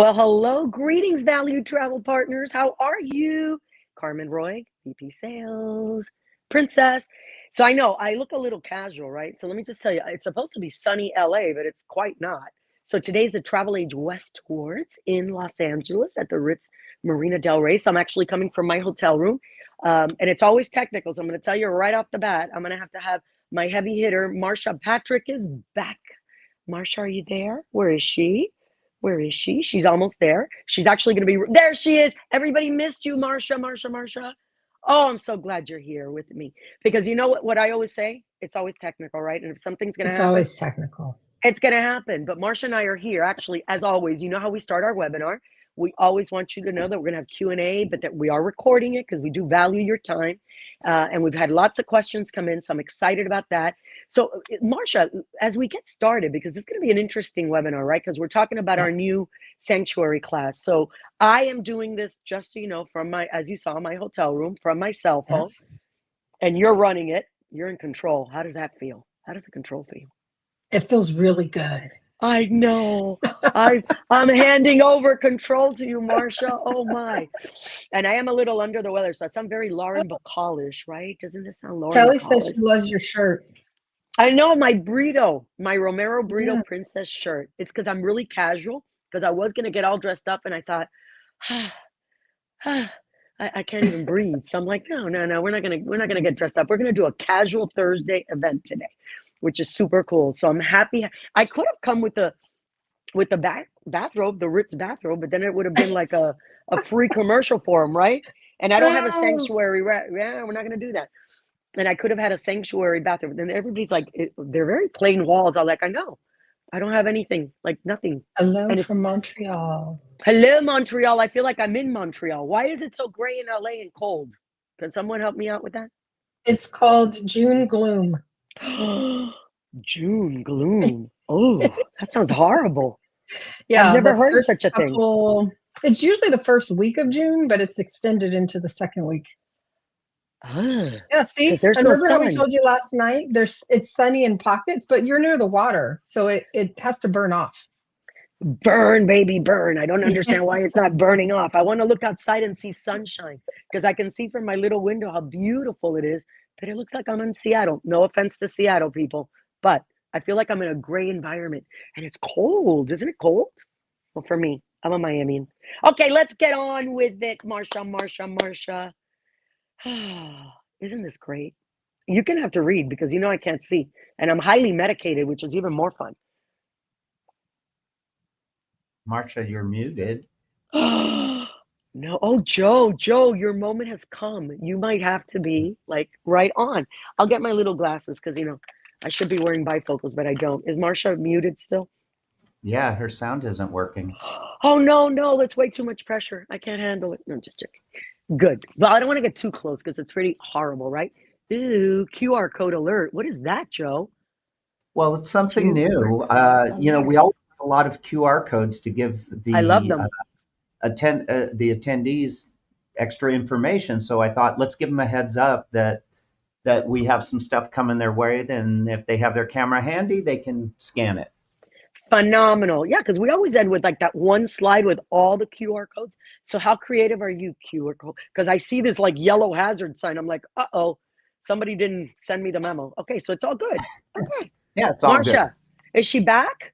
Well, hello, greetings, valued travel partners. How are you? Carmen Roy, VP Sales, Princess. So I know I look a little casual, right? So let me just tell you, it's supposed to be sunny LA, but it's quite not. So today's the Travel Age West Tours in Los Angeles at the Ritz Marina Del Rey. So I'm actually coming from my hotel room, and it's always technical. So I'm going to tell you right off the bat, I'm going to have my heavy hitter, Marsha Patrick, is back. Marsha, are you there? Where is she? Where is she? She's almost there. She's actually going to be there. She is. Everybody missed you, Marsha, Marsha, Marsha. Oh, I'm so glad you're here with me because you know what I always say? It's always technical, right? And if something's going to It's happen, always technical. it's going to happen. But Marsha and I are here. Actually, as always, you know how we start our webinar. We always want you to know that we're going to have Q&A, but that we are recording it because we do value your time. And we've had lots of questions come in, so I'm excited about that. So, Marsha, as we get started, because it's going to be an interesting webinar, right? Because we're talking about our new sanctuary class. So I am doing this, just so you know, from my, as you saw, my hotel room, from my cell phone. Yes. And you're running it. You're in control. How does that feel? How does the control feel? It feels really good. I know. I'm handing over control to you, Marsha. Oh my. And I am a little under the weather, so I sound very Lauren Bacall-ish, right? Doesn't this sound Lauren Kelly Bacall-ish? says she loves your shirt. I know, my burrito, my Romero burrito Yeah. princess shirt. It's because I'm really casual, because I was gonna get all dressed up and I thought, I can't even breathe. So I'm like, no, we're not gonna get dressed up. We're gonna do a casual Thursday event today, which is super cool. So I'm happy. I could have come with the bathrobe, the Ritz bathrobe, but then it would have been like a free commercial for them, right? And I don't have a sanctuary. Yeah, we're not going to do that. And I could have had a sanctuary bathroom. Then everybody's like, they're very plain walls. I'm like, I know. I don't have anything, like nothing. Hello And it's from Montreal. hello, Montreal. I feel like I'm in Montreal. Why is it so gray in LA and cold? Can someone help me out with that? It's called June Gloom. June gloom. Oh, that sounds horrible. Yeah, I've never the heard of first such a thing. couple. It's usually the first week of June, but it's extended into the second week. Yeah, see, 'Cause there's no remember how we sun. told you last night? It's sunny in pockets, but you're near the water, so it has to burn off. Burn, baby, burn. I don't understand why it's not burning off. I want to look outside and see sunshine because I can see from my little window how beautiful it is, but it looks like I'm in Seattle. No offense to Seattle people, but I feel like I'm in a gray environment and it's cold. Isn't it cold? Well, for me, I'm a Miamian. Okay, let's get on with it. Marsha, Marsha, Marsha. Isn't this great? You can have to read because you know I can't see. And I'm highly medicated, which is even more fun. Marsha, you're muted. No. Oh, Joe, your moment has come. You might have to be like right on. I'll get my little glasses because, you know, I should be wearing bifocals, but I don't. Is Marsha muted still? Yeah, her sound isn't working. Oh, no, that's way too much pressure. I can't handle it. No, I'm just joking. Good. Well, I don't want to get too close because it's pretty horrible, right? Ooh, QR code alert. What is that, Joe? Well, it's something new. You know, we all have a lot of QR codes to give the I love them. The attendees extra information. So I thought, let's give them a heads up that we have some stuff coming their way. Then if they have their camera handy, they can scan it. Phenomenal. Yeah, because we always end with like that one slide with all the QR codes. So how creative are you, QR code? Because I see this like yellow hazard sign. I'm like, uh-oh, somebody didn't send me the memo. Okay, so it's all good. Okay. Yeah, it's all good. Marsha, is she back?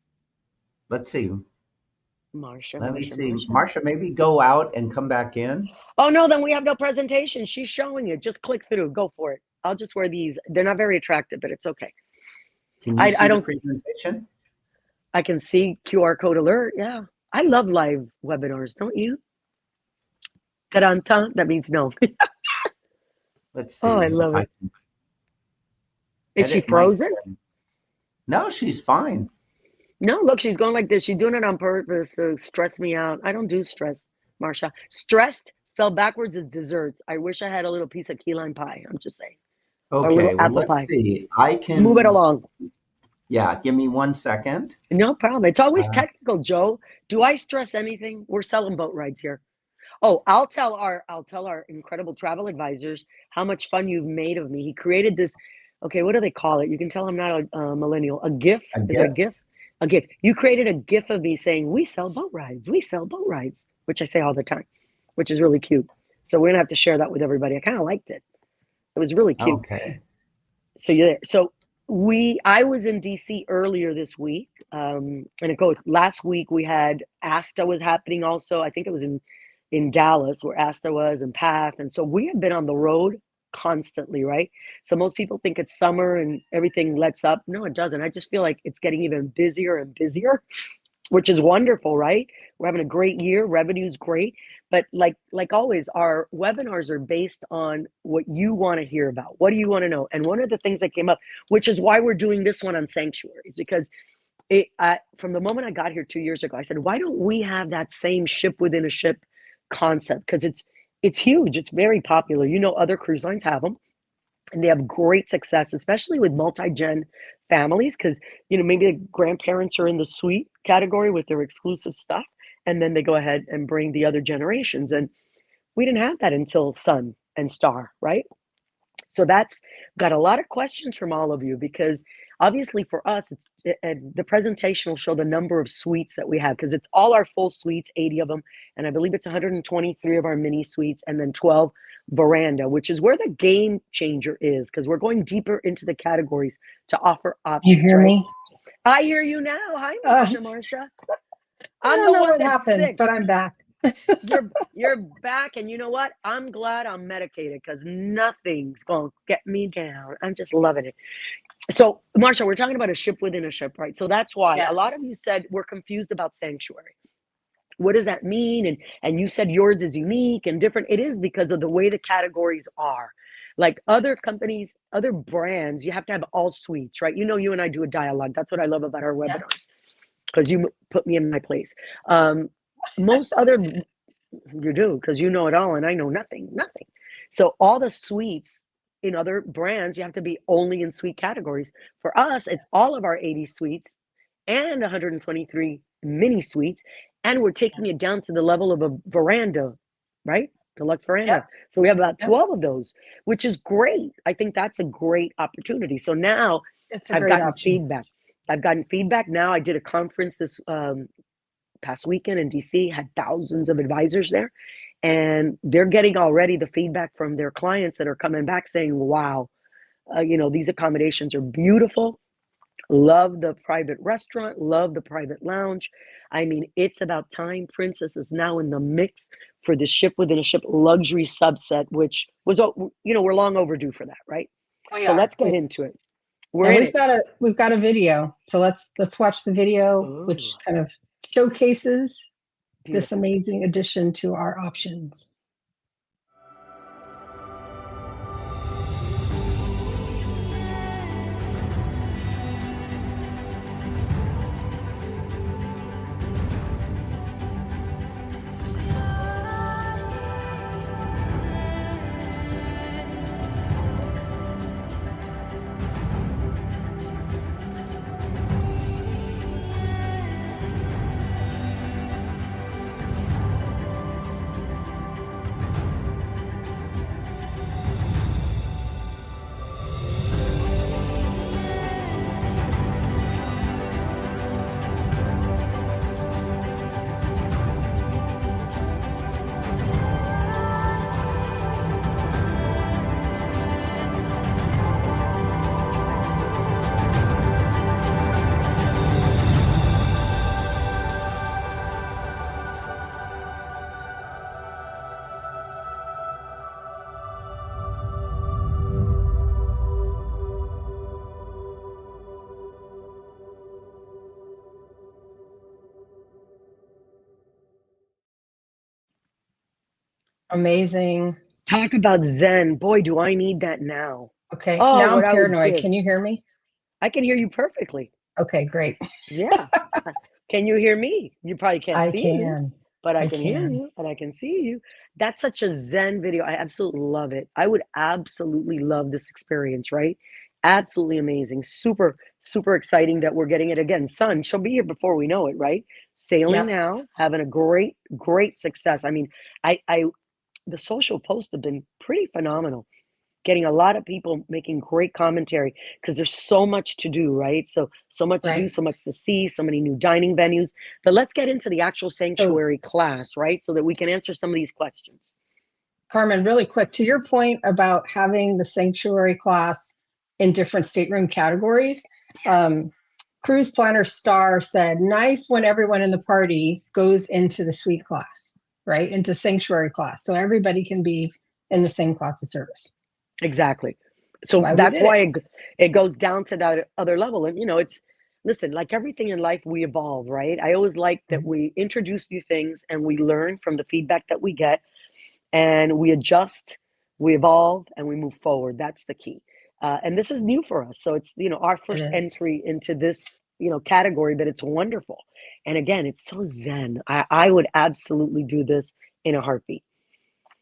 Let's see. Marsha, Let me see. Marsha, maybe go out and come back in. Oh, no, then we have no presentation. She's showing it. Just click through. Go for it. I'll just wear these. They're not very attractive, but it's okay. Can you see the presentation? I can see QR code alert. Yeah. I love live webinars, don't you? Ta-da-ta. That means no. Let's see. Oh, I love it. Is she frozen? No, she's fine. No, look, she's going like this. She's doing it on purpose to stress me out. I don't do stress, Marsha. Stressed, spelled backwards, is desserts. I wish I had a little piece of key lime pie. I'm just saying. Okay, well, let's see. I can move it along. Yeah, give me 1 second. No problem. It's always technical, Joe. Do I stress anything? We're selling boat rides here. Oh, I'll tell our incredible travel advisors how much fun you've made of me. He created this. Okay, what do they call it? You can tell I'm not a millennial. A GIF. Is it a GIF? A gift. You created a GIF of me saying, we sell boat rides. We sell boat rides, which I say all the time, which is really cute. So we're going to have to share that with everybody. I kind of liked it. It was really cute. Okay. So you're there. So I was in DC earlier this week. And it goes, last week we had ASTA was happening also. I think it was in Dallas where ASTA was, and PATH. And so we have been on the road constantly, right? So most people think it's summer and everything lets up. No, it doesn't. I just feel like it's getting even busier and busier, which is wonderful, right? We're having a great year. Revenue's great. But like always, our webinars are based on what you want to hear about. What do you want to know? And one of the things that came up, which is why we're doing this one on sanctuaries, because from the moment I got here 2 years ago, I said, why don't we have that same ship within a ship concept? Because it's huge. It's very popular. You know, other cruise lines have them, and they have great success, especially with multi-gen families, because, you know, maybe the grandparents are in the suite category with their exclusive stuff, and then they go ahead and bring the other generations. And we didn't have that until Sun and Star, right? So that's got a lot of questions from all of you, because obviously for us, the presentation will show the number of suites that we have, because it's all our full suites, 80 of them. And I believe it's 123 of our mini suites, and then 12 veranda, which is where the game changer is, because we're going deeper into the categories to offer options. You hear right? me? I hear you now. Hi, Marsha. I I'm don't the know one what that's happened, sick. but I'm back. You're back, and you know what? I'm glad I'm medicated, because nothing's gonna get me down. I'm just loving it. So, Marsha, we're talking about a ship within a ship, right? So that's why a Yes. lot of you said we're confused about sanctuary. What does that mean? And you said yours is unique and different. It is because of the way the categories are. Like other companies, other brands, you have to have all suites, right? You know, you and I do a dialogue. That's what I love about our webinars, because you put me in my place. Most other, you do, because you know it all and I know nothing. So all the suites in other brands, you have to be only in suite categories. For us, it's all of our 80 suites and 123 mini suites, and we're taking it down to the level of a veranda, right? Deluxe veranda. Yep. So we have about Yep. 12 of those, which is great. I think that's a great opportunity. So now It's a I've great gotten option. feedback. Now I did a conference this past weekend in DC, had thousands of advisors there, and they're getting already the feedback from their clients that are coming back saying, wow, you know, these accommodations are beautiful. Love the private restaurant, love the private lounge. I mean, it's about time. Princess is now in the mix for the ship within a ship luxury subset, which was, you know, we're long overdue for that, right? So let's get into it. We've got a video. So let's watch the video, which Oh, kind of showcases this beautiful. amazing addition to our options. Amazing. Talk about Zen. Boy, do I need that now. Okay. Oh, Now I'm what I would paranoid. give. Can you hear me? I can hear you perfectly. Okay, great. Yeah. Can you hear me? You probably can't I see me, can. but I can hear you and I can see you. That's such a Zen video. I absolutely love it. I would absolutely love this experience, right? Absolutely amazing. Super, super exciting that we're getting it again. Sun, she'll be here before we know it, right? Sailing Yep. now, having a great, great success. I mean, the social posts have been pretty phenomenal. getting a lot of people making great commentary because there's so much to do, right? So much to do, Right. so much to see, so many new dining venues. But let's get into the actual So, sanctuary class, right? So that we can answer some of these questions. Carmen, really quick, to your point about having the sanctuary class in different stateroom categories, Yes. Cruise Planner Star said, nice when everyone in the party goes into the suite class, right? Into sanctuary class. So everybody can be in the same class of service. Exactly. That's So why we that's did it. why it goes down to that other level. And, it's, listen, like everything in life, we evolve, right? I always like that Mhm. we introduce new things and we learn from the feedback that we get and we adjust, we evolve, and we move forward. That's the key. And this is new for us. So it's, our It first is. entry into this, category, but it's wonderful. And again, it's so zen. I would absolutely do this in a heartbeat.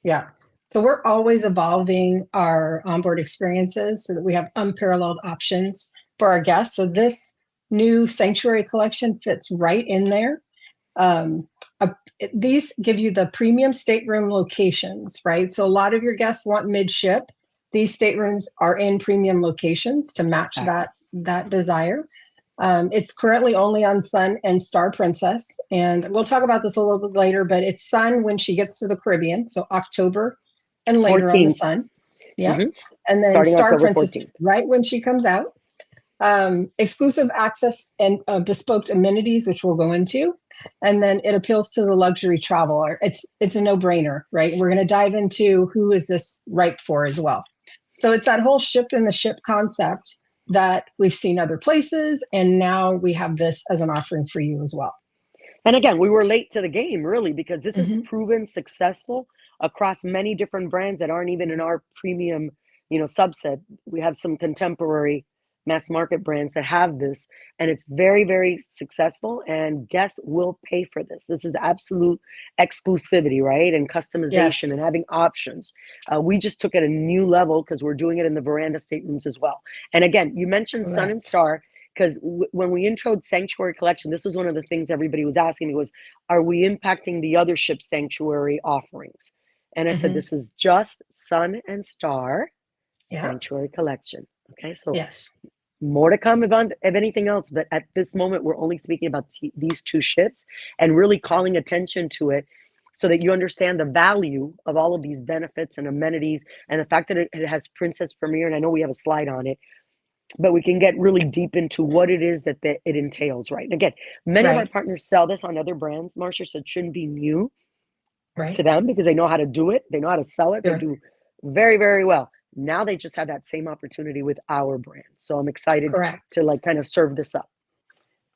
Yeah. So we're always evolving our onboard experiences so that we have unparalleled options for our guests. So this new sanctuary collection fits right in there. Um, uh, these give you the premium stateroom locations, right? So a lot of your guests want midship. These staterooms are in premium locations to match Exactly. that desire. It's currently only on Sun and Star Princess, and we'll talk about this a little bit later, but it's Sun when she gets to the Caribbean, so October and later on the 14th. Sun. Yep. Hmm. And then Starting Star October Princess 14th. right when she comes out. Exclusive access and bespoke amenities, which we'll go into. And then it appeals to the luxury traveler. It's a no-brainer, right? We're going to dive into who is this right for as well. So it's that whole ship in the ship concept that we've seen other places, and now we have this as an offering for you as well. And again, we were late to the game, really, because this is Mhm. proven successful across many different brands that aren't even in our premium, subset. We have some contemporary mass market brands that have this, and it's very, very successful. And guests will pay for this. This is absolute exclusivity, right? And customization Yes. and having options. We just took it a new level because we're doing it in the veranda staterooms as well. And again, you mentioned Sun and Correct. Star because when we introed Sanctuary Collection, this was one of the things everybody was asking me was, are we impacting the other ship Sanctuary offerings? And I said, Mhm. this is just Sun and Star Yeah. Sanctuary Collection. Okay, so Yes. more to come of anything else, but at this moment, we're only speaking about these two ships and really calling attention to it so that you understand the value of all of these benefits and amenities and the fact that it has Princess Premier, and I know we have a slide on it, but we can get really deep into what it is that it entails, right? And again, many of our Right. partners sell this on other brands, Marcia, so it shouldn't be new to Right. them because they know how to do it. They know how to sell it. They Sure. do very, very well. Now they just have that same opportunity with our brand. So I'm excited Correct. to kind of serve this up.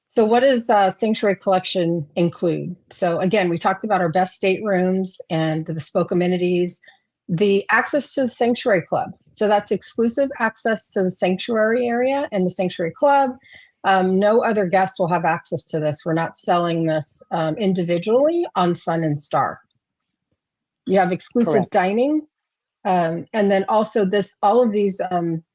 So what does the Sanctuary Collection include? So again, we talked about our best staterooms and the bespoke amenities, the access to the Sanctuary Club. So that's exclusive access to the Sanctuary area and the Sanctuary Club. No other guests will have access to this. We're not selling this individually on Sun and Star. You have exclusive Correct. dining. And then also all of these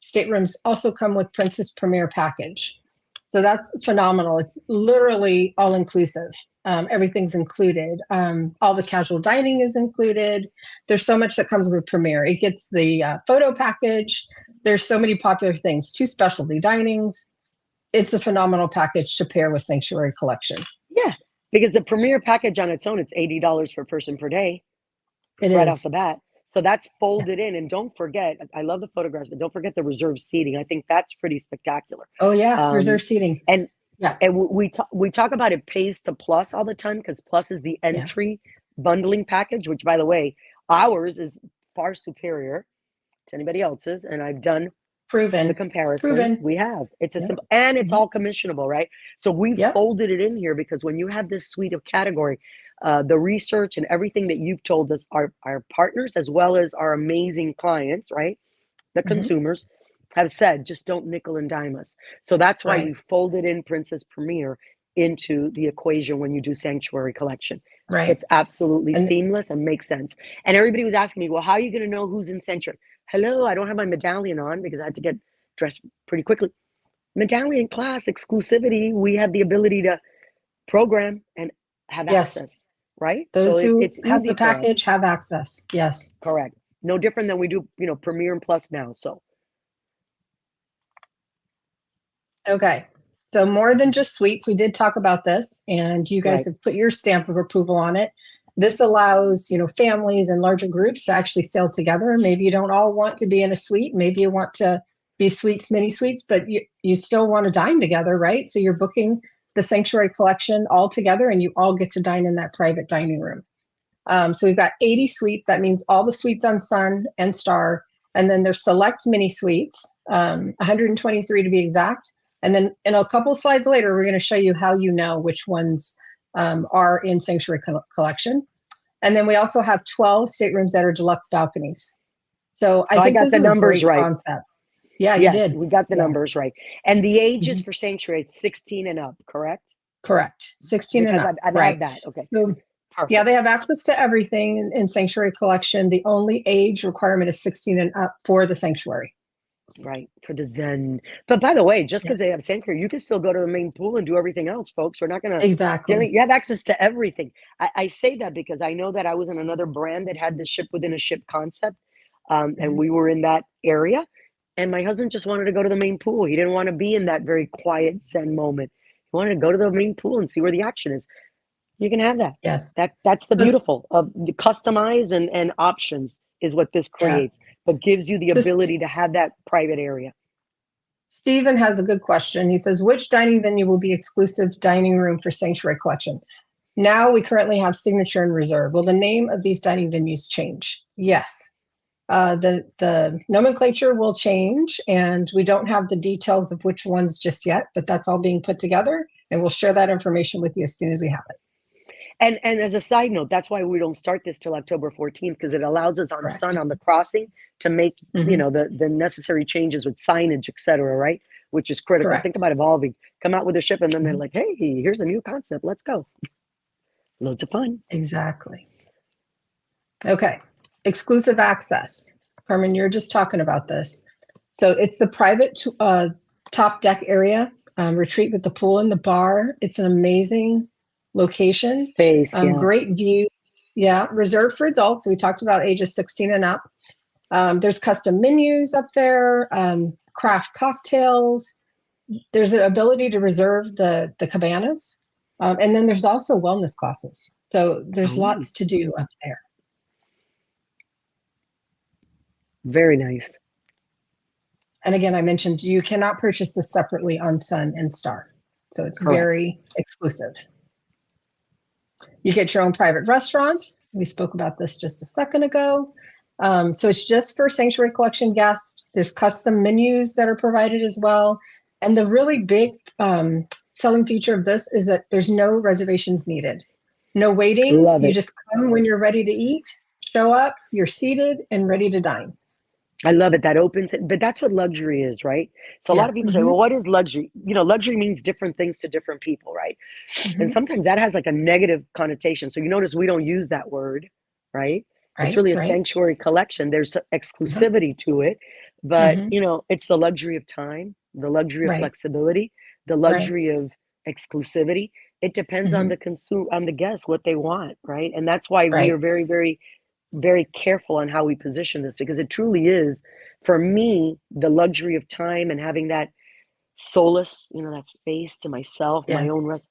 staterooms also come with Princess Premier package. So that's phenomenal. It's literally all inclusive. Everything's included. All the casual dining is included. There's so much that comes with Premier. It gets the photo package. There's so many popular things, 2 specialty dinings. It's a phenomenal package to pair with Sanctuary Collection. Yeah, because the Premier package on its own, it's $80 per person per day. It Right off is. the bat. So that's Yeah. folded in. And don't forget, I love the photographs, but don't forget the reserved seating. I think that's pretty spectacular. Oh yeah, Um, reserve seating. and Yeah. and we talk about it pays to Plus all the time because Plus is the Yeah. entry bundling package, which by the way, ours is far superior to anybody else's. And I've done the Proven. comparisons. Proven. We have. It's a Yep. simple and it's Mhm. all commissionable, right? So we've Yep. folded it in here because when you have this suite of category, the research and everything that you've told us, our partners as well as our amazing clients, right? The Mhm. consumers have said, just don't nickel and dime us. So that's why Right. we folded in Princess Premier into the equation when you do Sanctuary Collection. Right. It's absolutely And seamless and makes sense. And everybody was asking me, well, how are you going to know who's in Sanctuary? Hello, I don't have my medallion on because I had to get dressed pretty quickly. Medallion class, exclusivity, we have the ability to program and have yes, access, right? So those who it's have easy the for us. package have access. Yes. Correct. No different than we do, Premier and Plus now. So Okay. So more than just suites, we did talk about this, and you guys right, have put your stamp of approval on it. This allows, families and larger groups to actually sail together. Maybe you don't all want to be in a suite. Maybe you want to be suites, mini suites, but you still want to dine together, right? So you're booking the Sanctuary Collection all together, and you all get to dine in that private dining room. So we've got 80 suites. That means all the suites on Sun and Star, and then there's select mini suites, 123 to be exact. And then in a couple slides later, we're going to show you how you know which ones are in Sanctuary Collection. And then we also have 12 staterooms that are deluxe balconies. So I I think got this the is a numbers great right. concept. Yeah, you Yes, did. we got the Yeah. numbers right. And the ages Mhm. for Sanctuary, it's 16 and up, correct? Correct. 16 and Because up. I've Right. had that. Okay, So yeah, perfect. they have access to everything in Sanctuary Collection. The only age requirement is 16 and up for the Sanctuary. Right, for the Zen. But by the way, just because they Yes. have Sanctuary, you can still go to the main pool and do everything else, folks. We're not going to, Exactly. you have access to everything. I say that because I know that I was in another brand that had the ship within a ship concept, and Mhm. we were in that area. And my husband just wanted to go to the main pool. He didn't want to be in that very quiet Zen moment. He wanted to go to the main pool and see where the action is. You can have that. Yes. That's the So, beautiful of the customize and options is what this yeah. creates, but gives you the So ability to have that private area. Stephen has a good question. He says, which dining venue will be exclusive dining room for Sanctuary Collection? Now we currently have Signature and Reserve. Will the name of these dining venues change? Yes. The nomenclature will change, and we don't have the details of which ones just yet, but that's all being put together, and we'll share that information with you as soon as we have it. And as a side note, that's why we don't start this till October 14th, because it allows us on Correct. Sun on the crossing to make Mhm. the necessary changes with signage, et cetera, right? Which is critical. Correct. Think about evolving. Come out with a ship, and then they're Mhm. like, "Hey, here's a new concept. Let's go." Loads of fun. Exactly. Okay. Exclusive access. Carmen, you're just talking about this. So it's the private top deck area, retreat with the pool and the bar. It's an amazing location. Space, yeah. Great view. Yeah, reserved for adults. We talked about ages 16 and up. There's custom menus up there, craft cocktails. There's an ability to reserve the cabanas. And then there's also wellness classes. So there's Oh, lots to do up there. very nice. And again, I mentioned you cannot purchase this separately on Sun and Star. So it's Correct. very exclusive. You get your own private restaurant. We spoke about this just a second ago. So it's just for Sanctuary Collection guests. There's custom menus that are provided as well. And the really big selling feature of this is that there's no reservations needed. No waiting. Love You it. just come when you're ready to eat, show up, you're seated and ready to dine. I love it. That opens it, but that's what luxury is, right? So a lot Yeah. of people say, well, what is luxury? Luxury means different things to different people, right? And sometimes that has like a negative connotation. So you notice we don't use that word, right? It's Right, really a right. sanctuary collection. There's Yeah. exclusivity to it, but Mhm. it's the luxury of time, the luxury of Right, flexibility, the right. luxury of exclusivity. It depends on Mhm. on the guest, what they want, right? And that's why we Right. are very, very, very careful on how we position this, because it truly is, for me, the luxury of time and having that solace, that space to myself, my own Yes. rest,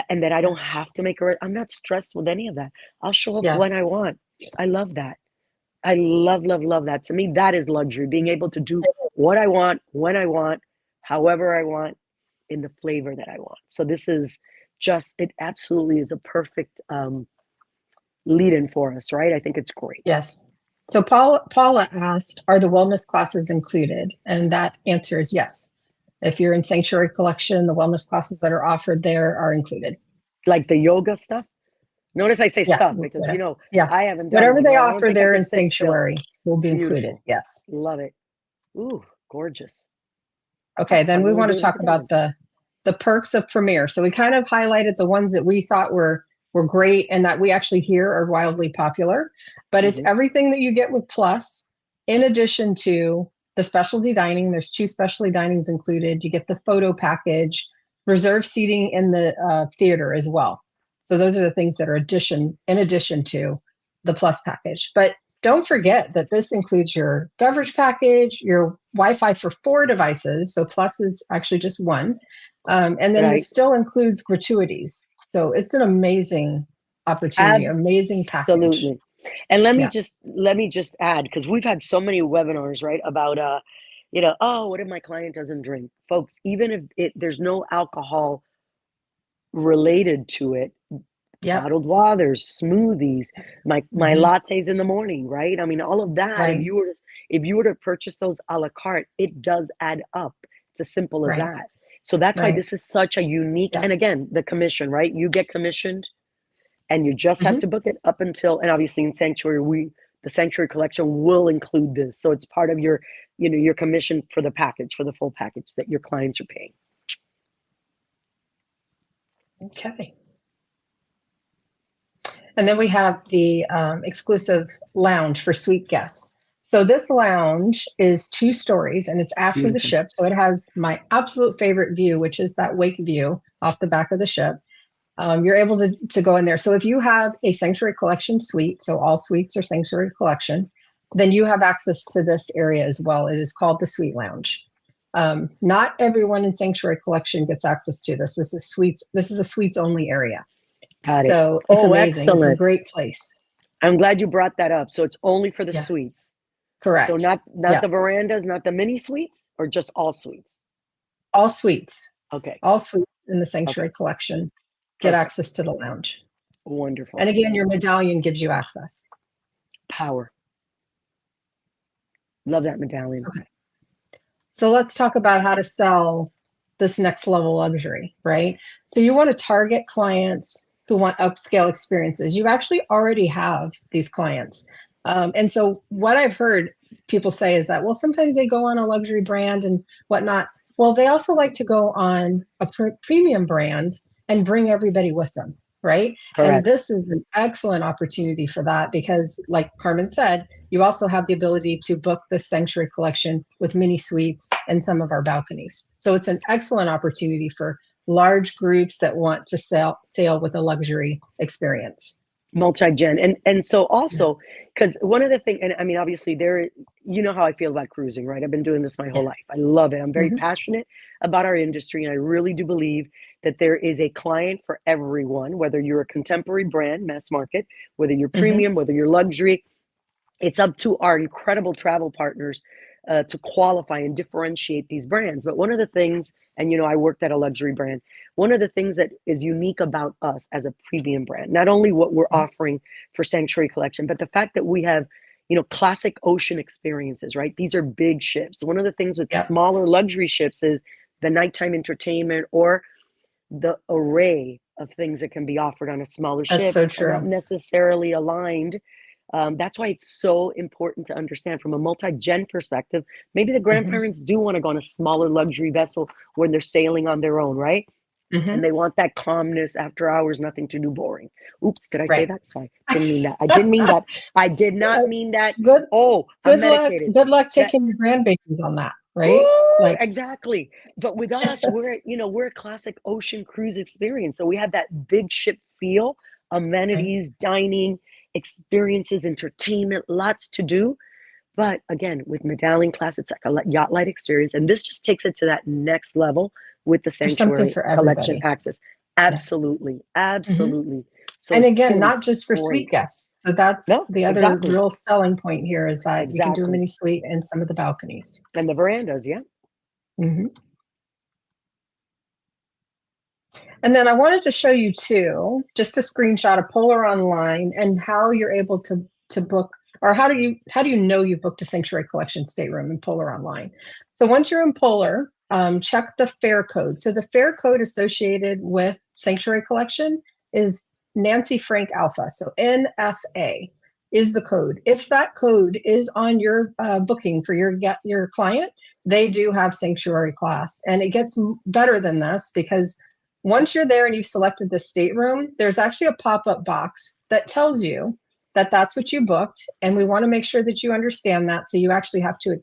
and that I don't Yes. have to make I'm not stressed with any of that. I'll show up when Yes. I want. I love that. I love, love, love that. To me, that is luxury, being able to do what I want, when I want, however I want, in the flavor that I want. So this is it absolutely is a perfect lead in for us, right? I think it's great. Yes. So Paula asked, are the wellness classes included? And that answer is yes. If you're in Sanctuary Collection, the wellness classes that are offered there are included. Like the yoga stuff. Notice I say Yeah. stuff because, Yeah. I haven't done Whatever one, they right? I don't offer think I there can in sit still. Sanctuary will be included. Beautiful. Yes. Love it. Ooh, gorgeous. Okay. Then we Finally want to doing it talk about together. the perks of Premier. So we kind of highlighted the ones that we thought were great and that we actually hear are wildly popular, but it's everything that you get with Plus, in addition to the specialty dining. There's 2 specialty dinings included. You get the photo package, reserved seating in the theater as well. So those are the things that are in addition to the Plus package. But don't forget that this includes your beverage package, your Wi-Fi for 4 devices. So plus is actually just one. And then Right. this still includes gratuities. So it's an amazing opportunity, amazing package. Absolutely. And let Yeah. me just add, because we've had so many webinars, right, about oh, what if my client doesn't drink? Folks, even if there's no alcohol related to it, Yep. bottled waters, smoothies, my Mhm. lattes in the morning, right? I mean, all of that, Right. if you were to purchase those a la carte, it does add up. It's as simple as Right. that. So that's why Right. this is such a unique, Yeah. and again, the commission, right? You get commissioned and you just have Mhm. to book it up until, and obviously in Sanctuary, the Sanctuary collection will include this. So it's part of your, your commission for the package, for the full package that your clients are paying. Okay. And then we have the exclusive lounge for suite guests. So this lounge is 2 stories and it's after the Beautiful. ship. So it has my absolute favorite view, which is that wake view off the back of the ship. You're able to go in there. So if you have a Sanctuary Collection suite, so all suites are Sanctuary Collection, then you have access to this area as well. It is called the Suite Lounge. Not everyone in Sanctuary Collection gets access to this. This is a suites only area. Got it. So it's Oh, amazing. It's a excellent. great place. I'm glad you brought that up. So it's only for the Yeah, suites. correct. So not Yeah, the verandas, not the mini suites, or just all suites. all suites. Okay. All suites in the Okay. Sanctuary Collection get Perfect. access to the lounge. Wonderful. And again, your medallion gives you access. Power. Love that medallion. Okay. So let's talk about how to sell this next level luxury, right? So you want to target clients who want upscale experiences. You actually already have these clients. And so what I've heard people say is that, well, sometimes they go on a luxury brand and whatnot. Well, they also like to go on a premium brand and bring everybody with them, right? And Correct. this is an excellent opportunity for that because, like Carmen said, you also have the ability to book the Sanctuary Collection with mini suites and some of our balconies. So it's an excellent opportunity for large groups that want to sail with a luxury experience. Multi-gen. And so also, because one of the things, and I mean, obviously you know how I feel about cruising, right? I've been doing this my whole life. Yes. I love it. I'm very Mhm. passionate about our industry. And I really do believe that there is a client for everyone, whether you're a contemporary brand, mass market, whether you're Mhm. premium, whether you're luxury. It's up to our incredible travel partners to qualify and differentiate these brands. But one of the things, and I worked at a luxury brand, one of the things that is unique about us as a premium brand, not only what we're offering for Sanctuary Collection, but the fact that we have, classic ocean experiences, right? These are big ships. One of the things with Yep. smaller luxury ships is the nighttime entertainment or the array of things that can be offered on a smaller That's ship so are not true. necessarily aligned. That's why it's so important to understand from a multi-gen perspective. Maybe the Mhm. grandparents do want to go on a smaller luxury vessel when they're sailing on their own, right? Mhm. And they want that calmness after hours, nothing to do, boring. Oops, did I say Right. that? Sorry, didn't mean that. I didn't mean that. I did not mean that. Good Oh, I'm good luck. medicated. Good luck That, taking your grandbabies on that, right? woo, Like exactly. But with us, we're a classic ocean cruise experience. So we have that big ship feel, right. amenities, dining, experiences, entertainment, lots to do. But again, with Medallion Class, it's like a yacht light experience. And this just takes it to that next level with the There's something Sanctuary for Collection everybody. access. Yeah. Absolutely. Mhm. Absolutely. So And it's again, going to be not just for great. suite guests. So that's No, the other exactly. real selling point here is that you can do a Exactly. mini suite and some of the balconies. And the verandas, yeah. Mhm. And then I wanted to show you too, just a screenshot of Polar Online and how you're able to book, or how do you know you've booked a Sanctuary Collection stateroom in Polar Online? So once you're in Polar, check the fare code. So the fare code associated with Sanctuary Collection is Nancy Frank Alpha. So NFA is the code. If that code is on your booking for your client, they do have Sanctuary Class, and it gets better than this because once you're there and you've selected the stateroom, there's actually a pop-up box that tells you that that's what you booked. And we want to make sure that you understand that. So you actually have to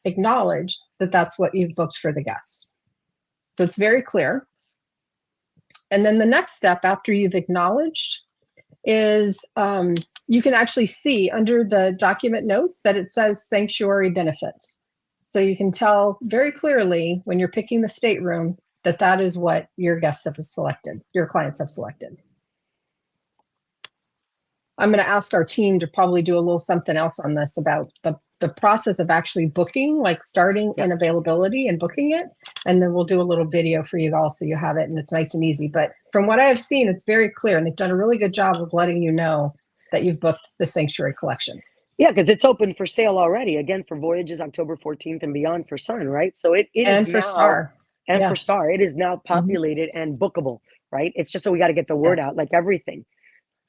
acknowledge that that's what you've booked for the guest. So it's very clear. And then the next step after you've acknowledged is you can actually see under the document notes that it says sanctuary benefits. So you can tell very clearly when you're picking the stateroom that that is what your guests have selected, your clients have selected. I'm going to ask our team to probably do a little something else on this about the process of actually booking, like starting in availability and booking it. And then we'll do a little video for you all so you have it and it's nice and easy. But from what I have seen, it's very clear and they've done a really good job of letting you know that you've booked the Sanctuary Collection. Yeah, because it's open for sale already. Again, for voyages October 14th and beyond for Sun, right? So it And is for now, Star. and Yeah. for Star, it is now populated and bookable, right? It's just so we got to get the word Yes. out, like everything.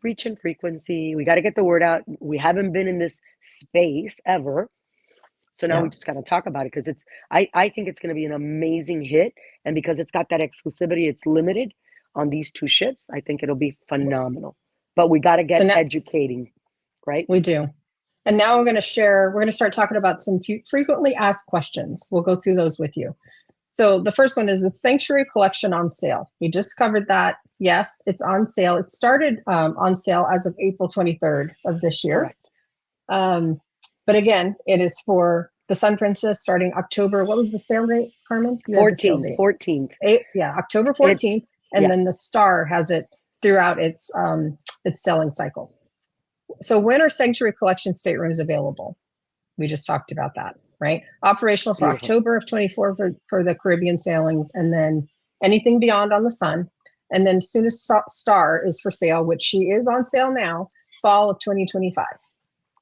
Reach and frequency. We got to get the word out. We haven't been in this space ever. So now we just got to talk about it because it's, I think it's going to be an amazing hit. And because it's got that exclusivity, it's limited on these two ships. I think it'll be phenomenal. But we got to get educating, right? We do. And now we're going to start talking about some frequently asked questions. We'll go through those with you. So the first one is the Sanctuary Collection on sale. We just covered that. Yes, it's on sale. It started on sale as of April 23rd of this year. But again, it is for the Sun Princess starting October. What was the sale date, Carmen? 14th. Yeah, October 14th. And then the Star has it throughout its selling cycle. So when are Sanctuary Collection staterooms available? We just talked about that, right? Operational for October of 24 for the Caribbean sailings, and then anything beyond on the Sun. And then as soon as Star is for sale, which she is on sale now, fall of 2025.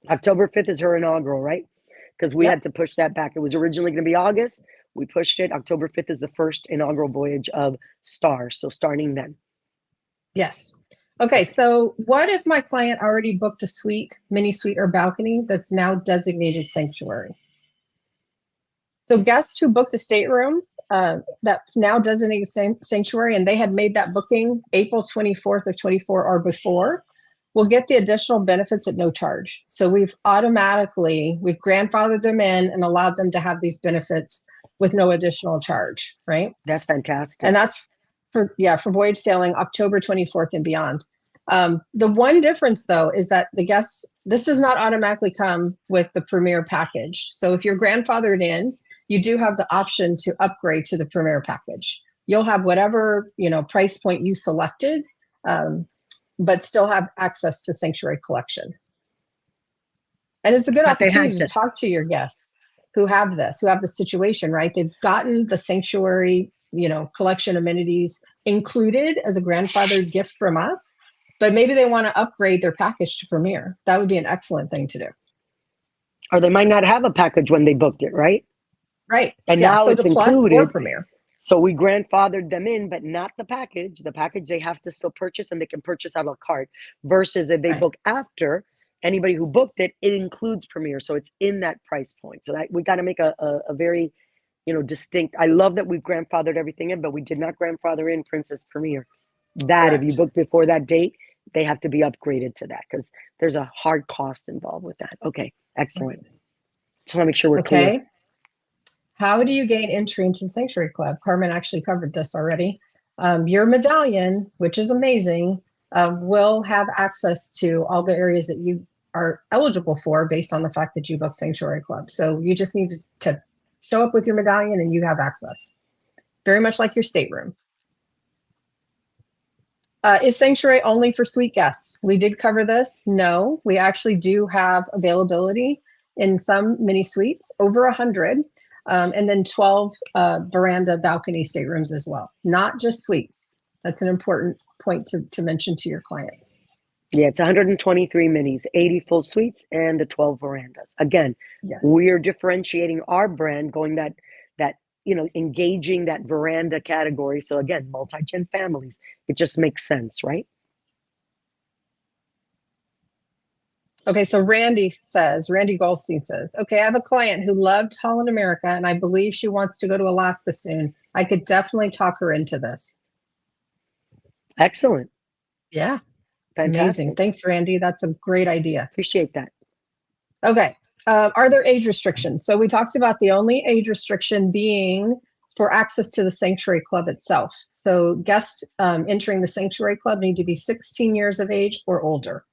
October 5th is her inaugural, right? Because we had to push that back. It was originally going to be August. We pushed it. October 5th is the first inaugural voyage of Star. So starting then. Yes. Okay, so what if my client already booked a suite, mini suite, or balcony that's now designated sanctuary? So guests who booked a stateroom that's now designated sanctuary and they had made that booking April 24th of 24 or before will get the additional benefits at no charge. So we've grandfathered them in and allowed them to have these benefits with no additional charge, right? That's fantastic. And that's for voyage sailing October 24th and beyond. The one difference though is that this does not automatically come with the Premier package. So if you're grandfathered in, you do have the option to upgrade to the Premier package. You'll have whatever price point you selected, but still have access to Sanctuary Collection. And it's a good opportunity to talk to your guests who have the situation, right? They've gotten the Sanctuary collection amenities included as a grandfathered gift from us, but maybe they want to upgrade their package to Premier. That would be an excellent thing to do. Or they might not have a package when they booked it, right? Right. And now it's included. Or Premier. So we grandfathered them in, but not the package. The package they have to still purchase, and they can purchase a la carte. Versus if they book after, anybody who booked it, it includes Premier. So it's in that price point. So that we got to make a very distinct. I love that we've grandfathered everything in, but we did not grandfather in Princess Premier. If you book before that date, they have to be upgraded to that because there's a hard cost involved with that. Okay, excellent. Just want to make sure we're clear. How do you gain entry into the Sanctuary Club? Carmen actually covered this already. Your medallion, which is amazing, will have access to all the areas that you are eligible for based on the fact that you booked Sanctuary Club. So you just need to show up with your medallion and you have access. Very much like your stateroom. Is Sanctuary only for suite guests? We did cover this. No, we actually do have availability in some mini suites, over 100, and then 12 veranda balcony staterooms as well. Not just suites. That's an important point to mention to your clients. Yeah, it's 123 minis, 80 full suites, and the 12 verandas. Again, we are differentiating our brand, going that engaging that veranda category. So again, multi-gen families. It just makes sense, right? Okay, so Randy Goldstein says, okay, I have a client who loved Holland America, and I believe she wants to go to Alaska soon. I could definitely talk her into this. Excellent. Yeah. Fantastic. Amazing. Thanks, Randy. That's a great idea. Appreciate that. Okay. Are there age restrictions? So we talked about the only age restriction being for access to the Sanctuary Club itself. So guests entering the Sanctuary Club need to be 16 years of age or older.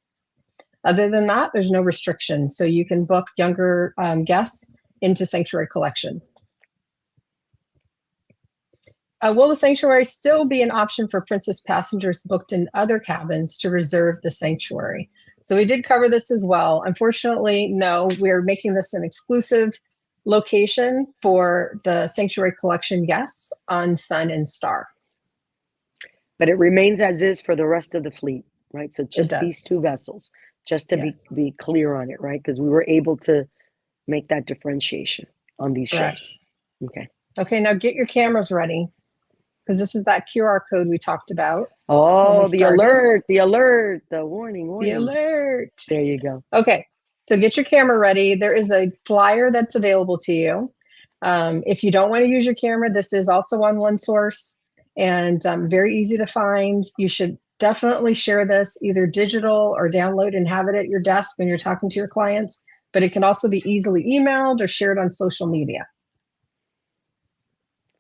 Other than that, there's no restriction. So you can book younger guests into Sanctuary Collection. Will the Sanctuary still be an option for Princess passengers booked in other cabins to reserve the Sanctuary? So we did cover this as well. Unfortunately, no, we're making this an exclusive location for the Sanctuary Collection guests on Sun and Star. But it remains as is for the rest of the fleet, right? So just does. these two vessels, just to Yes. be clear on it, right? Because we were able to make that differentiation on these Correct. ships. Okay. Okay, now get your cameras ready, because this is that QR code we talked about. Oh, the started. alert, the warning, The warning. alert. There you go. Okay, so get your camera ready. There is a flyer that's available to you. If you don't want to use your camera, this is also on OneSource and very easy to find. You should definitely share this either digital or download and have it at your desk when you're talking to your clients, but it can also be easily emailed or shared on social media.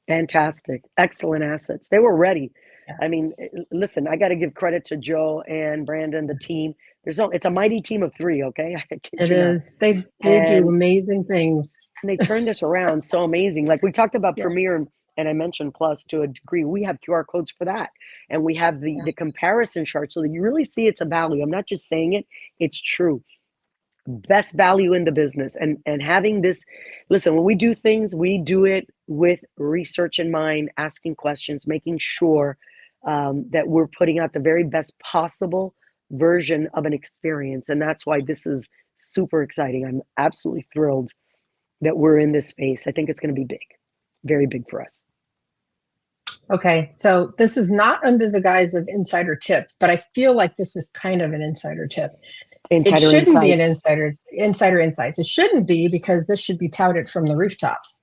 Fantastic. Excellent assets. They were ready. Yeah. I mean, listen, I got to give credit to Joe and Brandon, the team. It's a mighty team of three, okay? I kid It you not. is. They And- do amazing things. And they turned this around so amazing. Like we talked about Yeah. Premier, and I mentioned Plus to a degree. We have QR codes for that. And we have the comparison chart so that you really see it's a value. I'm not just saying it, it's true. Best value in the business. And having this, listen, when we do things, we do it with research in mind, asking questions, making sure that we're putting out the very best possible version of an experience. And that's why this is super exciting. I'm absolutely thrilled that we're in this space. I think it's going to be big, very big for us. Okay, so this is not under the guise of insider tip, but I feel like this is kind of an insider tip. It shouldn't be an insider insights. It shouldn't be, because this should be touted from the rooftops.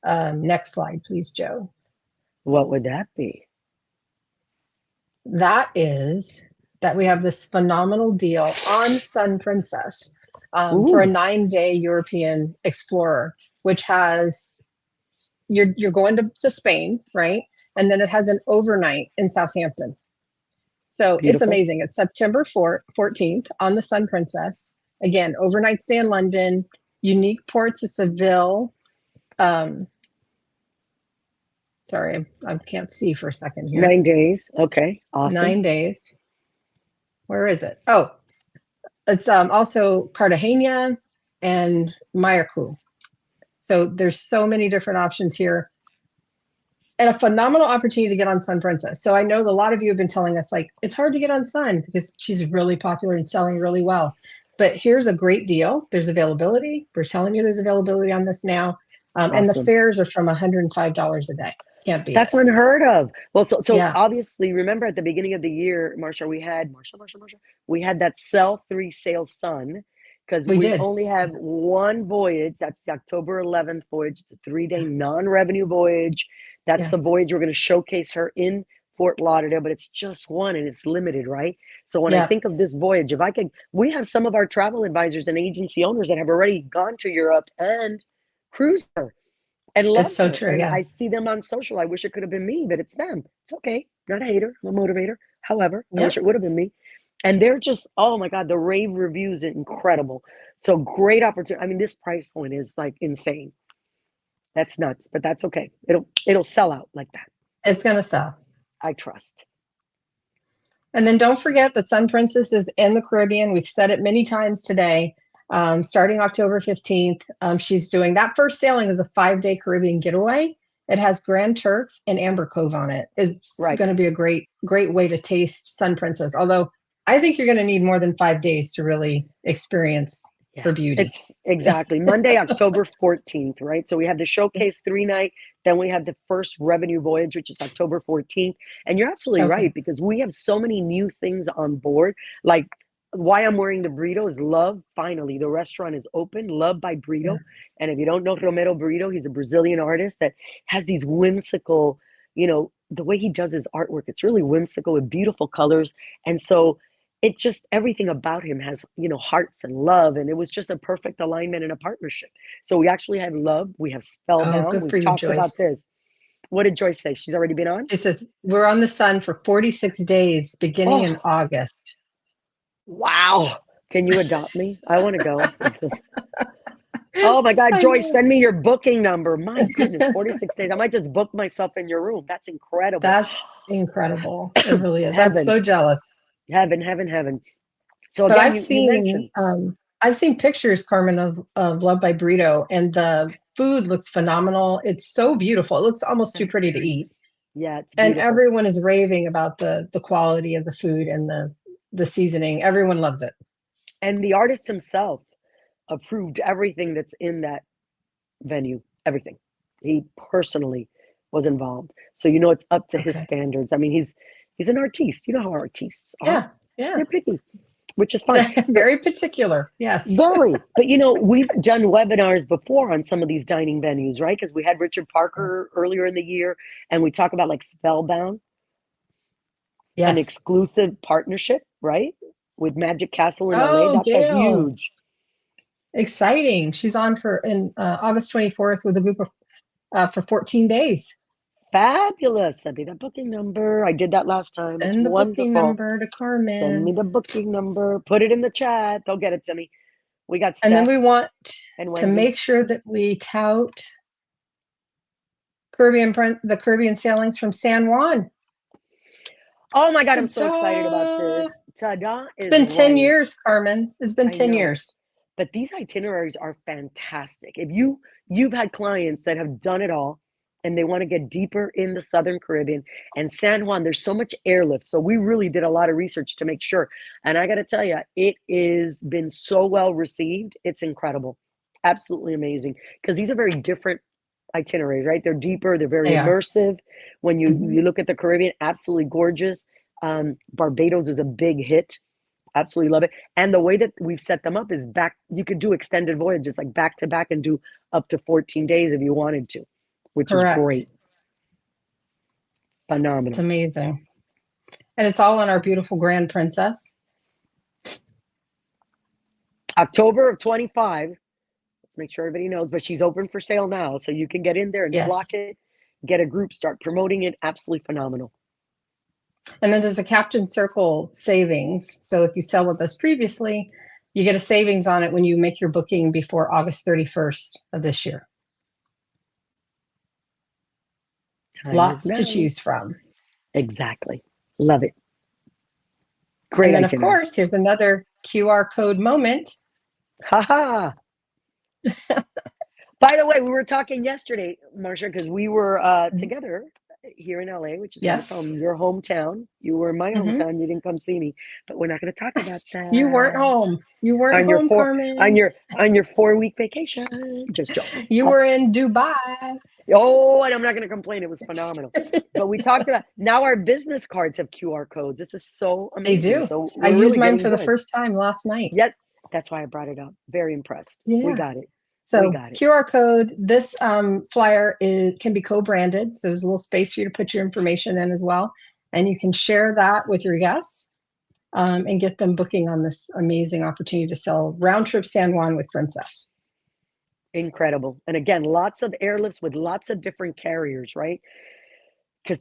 Next slide, please, Joe. What would that be? That is that we have this phenomenal deal on Sun Princess for a 9-day European Explorer, which has, you're going to Spain, right? And then it has an overnight in Southampton. So Beautiful. It's amazing. It's September 14th on the Sun Princess. Again, overnight stay in London, unique port to Seville. Sorry, I can't see for a second here. 9 days. Okay. Awesome. 9 days. Where is it? Oh, it's also Cartagena and Mayaku. So there's so many different options here. And a phenomenal opportunity to get on Sun Princess. So I know a lot of you have been telling us, like, it's hard to get on Sun because she's really popular and selling really well. But here's a great deal. There's availability. We're telling you there's availability on this now. And the Awesome. fares are from $105 a day. Can't beat That's it. unheard of. Well, so Yeah. obviously, remember at the beginning of the year, Marsha, we had that sell 3 sail Sun, because we did. only have one voyage. That's the October 11th voyage. It's a 3-day non-revenue voyage. That's the Yes. voyage we're going to showcase her in Fort Lauderdale, but it's just one and it's limited, right? So when I think of this voyage, if I could, we have some of our travel advisors and agency owners that have already gone to Europe and cruised her and love It's so her. true, And yeah. I see them on social. I wish it could have been me, but it's them. It's okay. Not a hater. I'm a motivator. However, I wish it would have been me. And they're just, oh my God, the rave reviews are incredible. So great opportunity. I mean, this price point is like insane. That's nuts, but that's okay. It'll sell out like that. It's going to sell. I trust. And then don't forget that Sun Princess is in the Caribbean. We've said it many times today. Starting October 15th, she's doing that first sailing is a 5-day Caribbean getaway. It has Grand Turks and Amber Cove on it. It's going to be a great way to taste Sun Princess. Although I think you're going to need more than 5 days to really experience her beauty. It's exactly Monday, October 14th, right? So we have the showcase 3-night, then we have the first revenue voyage, which is October 14th. And you're absolutely right, because we have so many new things on board. Like why I'm wearing the burrito is love. Finally, the restaurant is open, Love by Burrito. And if you don't know Romero Burrito, he's a Brazilian artist that has these whimsical, the way he does his artwork, it's really whimsical with beautiful colors. And so it just, everything about him has, hearts and love. And it was just a perfect alignment and a partnership. So we actually have love. We have Spellbound. good for We you, talked about Joyce. this. What did Joyce say? She's already been on? She says, we're on the sun for 46 days, beginning in Oh. August. Wow. Can you adopt me? I want to go. Oh my God, I Joyce, know. send me your booking number. My goodness, 46 days. I might just book myself in your room. That's incredible. That's incredible. It really is. I'm Heaven. so jealous. Heaven, heaven, heaven. So But again, you mentioned. I've seen pictures, Carmen, of Love by Burrito, and the food looks phenomenal. It's so beautiful. It looks almost too pretty to eat. Thanks. Yeah, it's And beautiful. everyone is raving about the quality of the food and the seasoning. Everyone loves it. And the artist himself approved everything that's in that venue, everything. He personally was involved. So it's up to his Okay. standards. I mean, he's an artiste. You know how artists are. Yeah, yeah. They're picky, which is fine. Very particular. Yes. Very. But we've done webinars before on some of these dining venues, right? Because we had Richard Parker earlier in the year, and we talk about like Spellbound, an Yes. exclusive partnership, right? With Magic Castle in LA. Oh, That's a Gail. huge. Exciting. She's on for August 24th with a group of for 14 days. Fabulous. Send me the booking number. I did that last time. It's Send the wonderful. booking number to Carmen. Send me the booking number. Put it in the chat. They'll get it to me. We got Steph And then we want and to Wendy. make sure that we tout the Caribbean sailings from San Juan. Oh my God, I'm so Ta-da! excited about this. Ta-da is It's been 10 right. years, Carmen. It's been I 10 know. years. But these itineraries are fantastic. If you've had clients that have done it all and they want to get deeper in the Southern Caribbean and San Juan, there's so much airlift. So we really did a lot of research to make sure. And I got to tell you, it is been so well received. It's incredible. Absolutely amazing. Because these are very different itineraries, right? They're deeper. They're very They are. immersive. When you Mhm. you look at the Caribbean, absolutely gorgeous. Barbados is a big hit. Absolutely love it. And the way that we've set them up is you could do extended voyages like back to back and do up to 14 days if you wanted to, which Correct. is great. It's Phenomenal. amazing. And it's all on our beautiful Grand Princess. October of 25. Let's make sure everybody knows, but she's open for sale now. So you can get in there and Yes. block it, get a group, start promoting it. Absolutely phenomenal. And then there's a Captain Circle savings. So if you sell with us previously, you get a savings on it when you make your booking before August 31st of this year. Time Lots is to now. choose from. Exactly. Love it. Great And then, of itinerary. course, here's another QR code moment. Ha By the way, we were talking yesterday, Marcia, because we were together here in LA, which is Yes. from your hometown. You were in my Mhm. hometown. You didn't come see me, but we're not going to talk about that. You weren't home. You weren't on your home, Carmen. on your 4-week vacation. Just joking. You were in Dubai. Oh, and I'm not going to complain. It was phenomenal. But we talked about now our business cards have QR codes. This is so They amazing. do. So I we're used really mine getting for the good. first time last night. Yet that's why I brought it up. Very impressed. Yeah. We got it. So We got it. QR code, this flyer can be co-branded. So there's a little space for you to put your information in as well. And you can share that with your guests and get them booking on this amazing opportunity to sell round trip San Juan with Princess. Incredible. And again, lots of airlifts with lots of different carriers, right? Because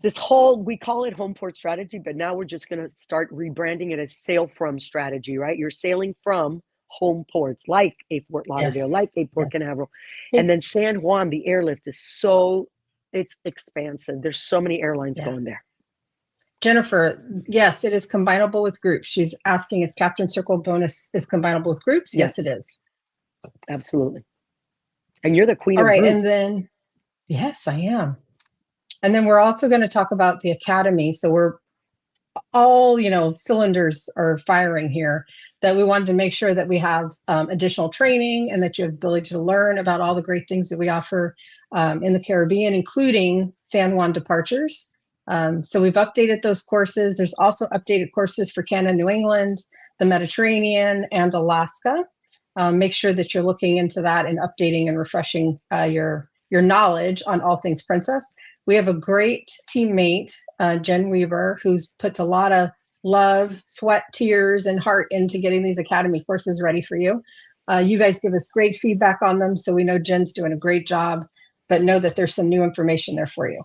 we call it home port strategy, but now we're just going to start rebranding it as sail from strategy, right? You're sailing from home ports like a Fort Lauderdale, Yes. like a Port Yes. Canaveral. Hey. And then San Juan, the airlift is it's expansive. There's so many airlines going there. Jennifer, yes, it is combinable with groups. She's asking if Captain Circle bonus is combinable with groups. Yes, it is. Absolutely. And you're the queen All of right. groups. And then, yes, I am. And then we're also going to talk about the Academy. So we're all, cylinders are firing here, that we wanted to make sure that we have additional training and that you have the ability to learn about all the great things that we offer in the Caribbean, including San Juan departures. So we've updated those courses. There's also updated courses for Canada, New England, the Mediterranean, and Alaska. Make sure that you're looking into that and updating and refreshing your knowledge on all things Princess. We have a great teammate, Jen Weaver, who's puts a lot of love, sweat, tears, and heart into getting these Academy courses ready for you. You guys give us great feedback on them, so we know Jen's doing a great job, but know that there's some new information there for you.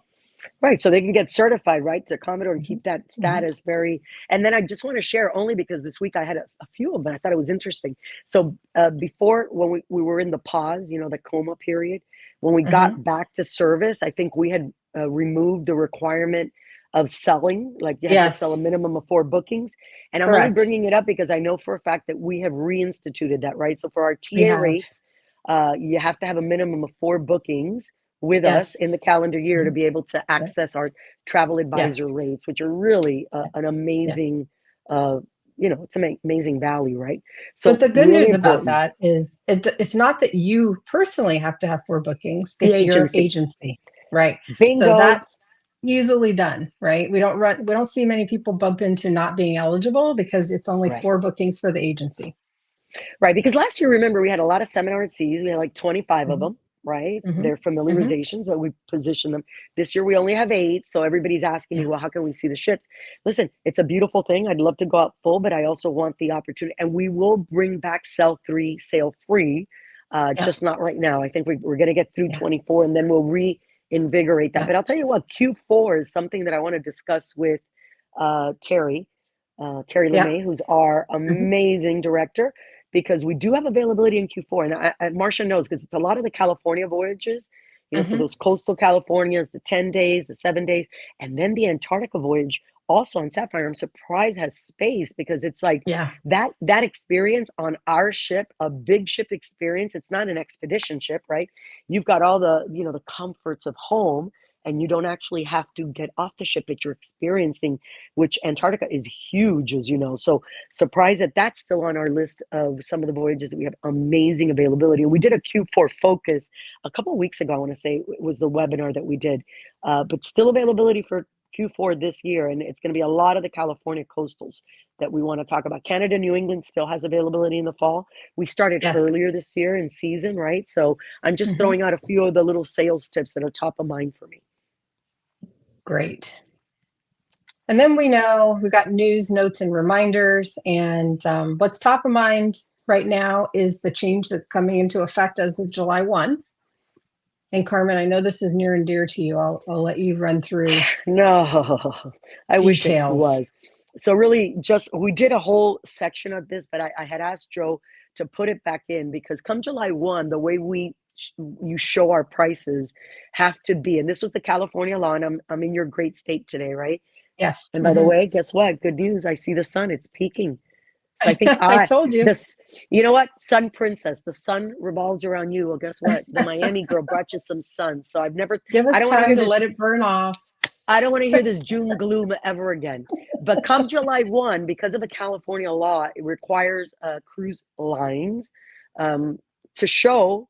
Right, so they can get certified, right, to Commodore and Mhm. keep that Mhm. status very. And then I just want to share only because this week I had a few of them. I thought it was interesting. So before, when we were in the pause, the coma period, when we Mhm. got back to service, I think we had removed the requirement of selling, like you had to sell a Yes, minimum of 4 bookings. And I'm only correct. bringing it up because I know for a fact that we have reinstituted that, right? So for our We TA have. rates, you have to have a minimum of 4 bookings with us Yes. in the calendar year to Mhm. be able to Right. access our travel advisor Yes. rates, which are really Yeah. an Yeah. amazing, it's an amazing value, right? But So the good really news about important. that is it's not that you personally have to have 4 bookings, The it's your agency, agency, right? So bingo, that's easily done, right? We don't see many people bump into not being eligible because it's only right? 4 bookings for the agency. Right, because last year, remember, we had a lot of seminar at seas. We had like 25 of Mhm. them, right? Mhm. They're Mhm. familiarizations, but we position them. This year, we only have 8. So everybody's asking me, Yeah. well, how can we see the ships? Listen, it's a beautiful thing. I'd love to go out full, but I also want the opportunity. And we will bring back sell 3, sail free, Yeah. just not right now. I think we're going to get through Yeah. 24 and then we'll reinvigorate that. Yeah. But I'll tell you what, Q4 is something that I want to discuss with Terry. Terry Yeah. LeMay, who's our Mhm. amazing director, because we do have availability in Q4. And Marcia knows because it's a lot of the California voyages, so Mhm. those coastal Californias, the 10 days, the 7 days, and then the Antarctica voyage also on Sapphire. I'm surprised has space because it's like Yeah. that experience on our ship, a big ship experience. It's not an expedition ship, right? You've got all the comforts of home and you don't actually have to get off the ship that you're experiencing, which Antarctica is huge, as you know. So surprised that that's still on our list of some of the voyages that we have amazing availability. We did a Q4 focus a couple of weeks ago. I want to say it was the webinar that we did, but still availability for Q4 this year. And it's going to be a lot of the California coastals that we want to talk about. Canada, New England still has availability in the fall. We started Yes. earlier this year in season, right? So I'm just Mhm. throwing out a few of the little sales tips that are top of mind for me. Great. And then we know we've got news, notes, and reminders. And what's top of mind right now is the change that's coming into effect as of July 1. And Carmen, I know this is near and dear to you. I'll let you run through No, I wish it details. was. So really just we did a whole section of this, but I had asked Joe to put it back in because come July 1, the way you show our prices have to be, and this was the California law, and I'm in your great state today, right? Yes. And by the Mhm. way, guess what? Good news. I see the sun. It's peaking. So I think I told you. this, you know what? Sun princess, the sun revolves around you. Well, guess what? The Miami girl brought you some sun. So Give I us don't want to hear time to this. let it burn off. I don't want to hear this June gloom ever again. But come July 1, because of a California law, it requires cruise lines um, to show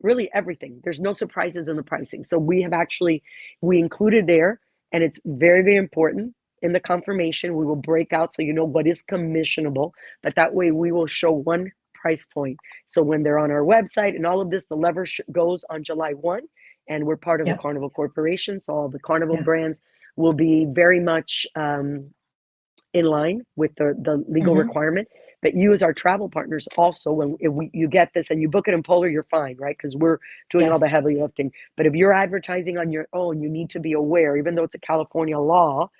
really everything. There's no surprises in the pricing. So we included there, and it's very, very important in the confirmation. We will break out so you know what is commissionable, but that way we will show one price point. So when they're on our website and all of this, the lever goes on July 1, and we're part of the Yeah. Carnival Corporation. So all the Carnival Yeah. brands will be very much in line with the legal Mhm. requirement. But you as our travel partners also, when you get this and you book it in Polar, you're fine, right? Because we're doing all the Yes. heavy lifting. But if you're advertising on your own, you need to be aware, even though it's a California law,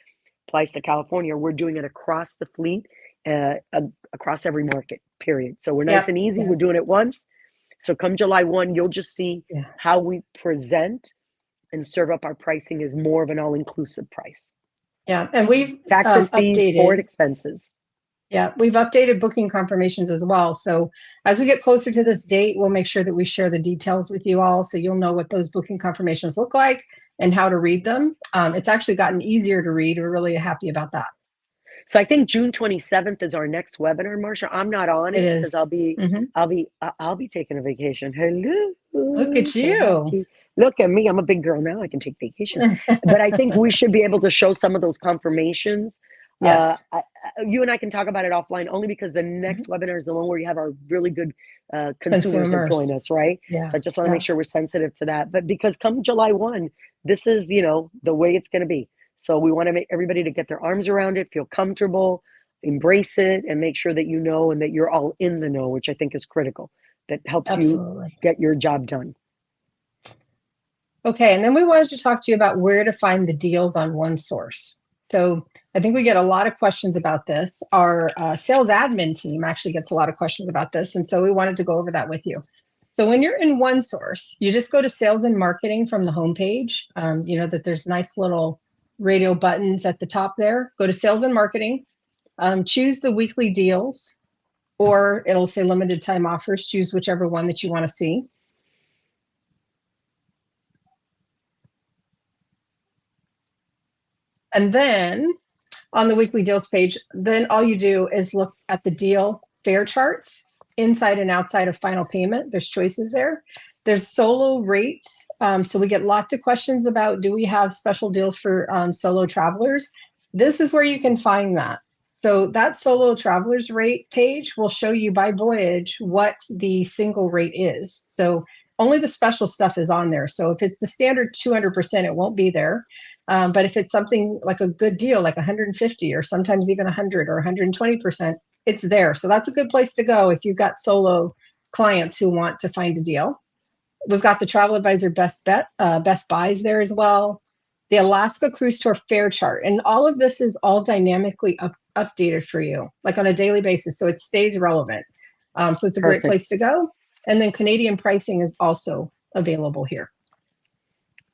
applies to California, we're doing it across the fleet, across every market, period. So we're nice Yep. and easy. Yeah. We're doing it once. So come July 1, you'll just see Yeah. how we present and serve up our pricing as more of an all-inclusive price. Yeah. And we've Taxes, fees, port updated. expenses. Yeah, we've updated booking confirmations as well. So as we get closer to this date, we'll make sure that we share the details with you all so you'll know what those booking confirmations look like and how to read them. It's actually gotten easier to read. We're really happy about that. So I think June 27th is our next webinar, Marcia. I'm not on It it because is. Mhm. I'll be taking a vacation. Hello. Look at you. Look at me. I'm a big girl now. I can take vacations. But I think we should be able to show some of those confirmations. Yes. You and I can talk about it offline only because the Mhm. next webinar is the one where you have our really good consumers that join Consumers. us, right? Yeah. So I just want to Yeah. make sure we're sensitive to that. But because come July 1, this is, the way it's going to be. So we want to make everybody to get their arms around it, feel comfortable, embrace it, and make sure that you know and that you're all in the know, which I think is critical. That helps you Absolutely. get your job done. Okay, and then we wanted to talk to you about where to find the deals on OneSource. So I think we get a lot of questions about this. Our sales admin team actually gets a lot of questions about this, and so we wanted to go over that with you. So when you're in OneSource, you just go to sales and marketing from the homepage. You know that there's nice little radio buttons at the top there. Go to sales and marketing, choose the weekly deals, or it'll say limited time offers. Choose whichever one that you want to see. And then on the weekly deals page, then all you do is look at the deal fare charts inside and outside of final payment. There's choices there. There's solo rates. So we get lots of questions about, do we have special deals for solo travelers? This is where you can find that. So that solo travelers rate page will show you by voyage what the single rate is. So only the special stuff is on there. So if it's the standard 200%, it won't be there. But if it's something like a good deal, like 150 or sometimes even 100 or 120%, it's there. So that's a good place to go if you've got solo clients who want to find a deal. We've got the Travel Advisor Best Buys there as well. The Alaska Cruise Tour fare chart. And all of this is all dynamically updated for you, like on a daily basis. So it stays relevant. So it's a great place to go. And then Canadian pricing is also available here,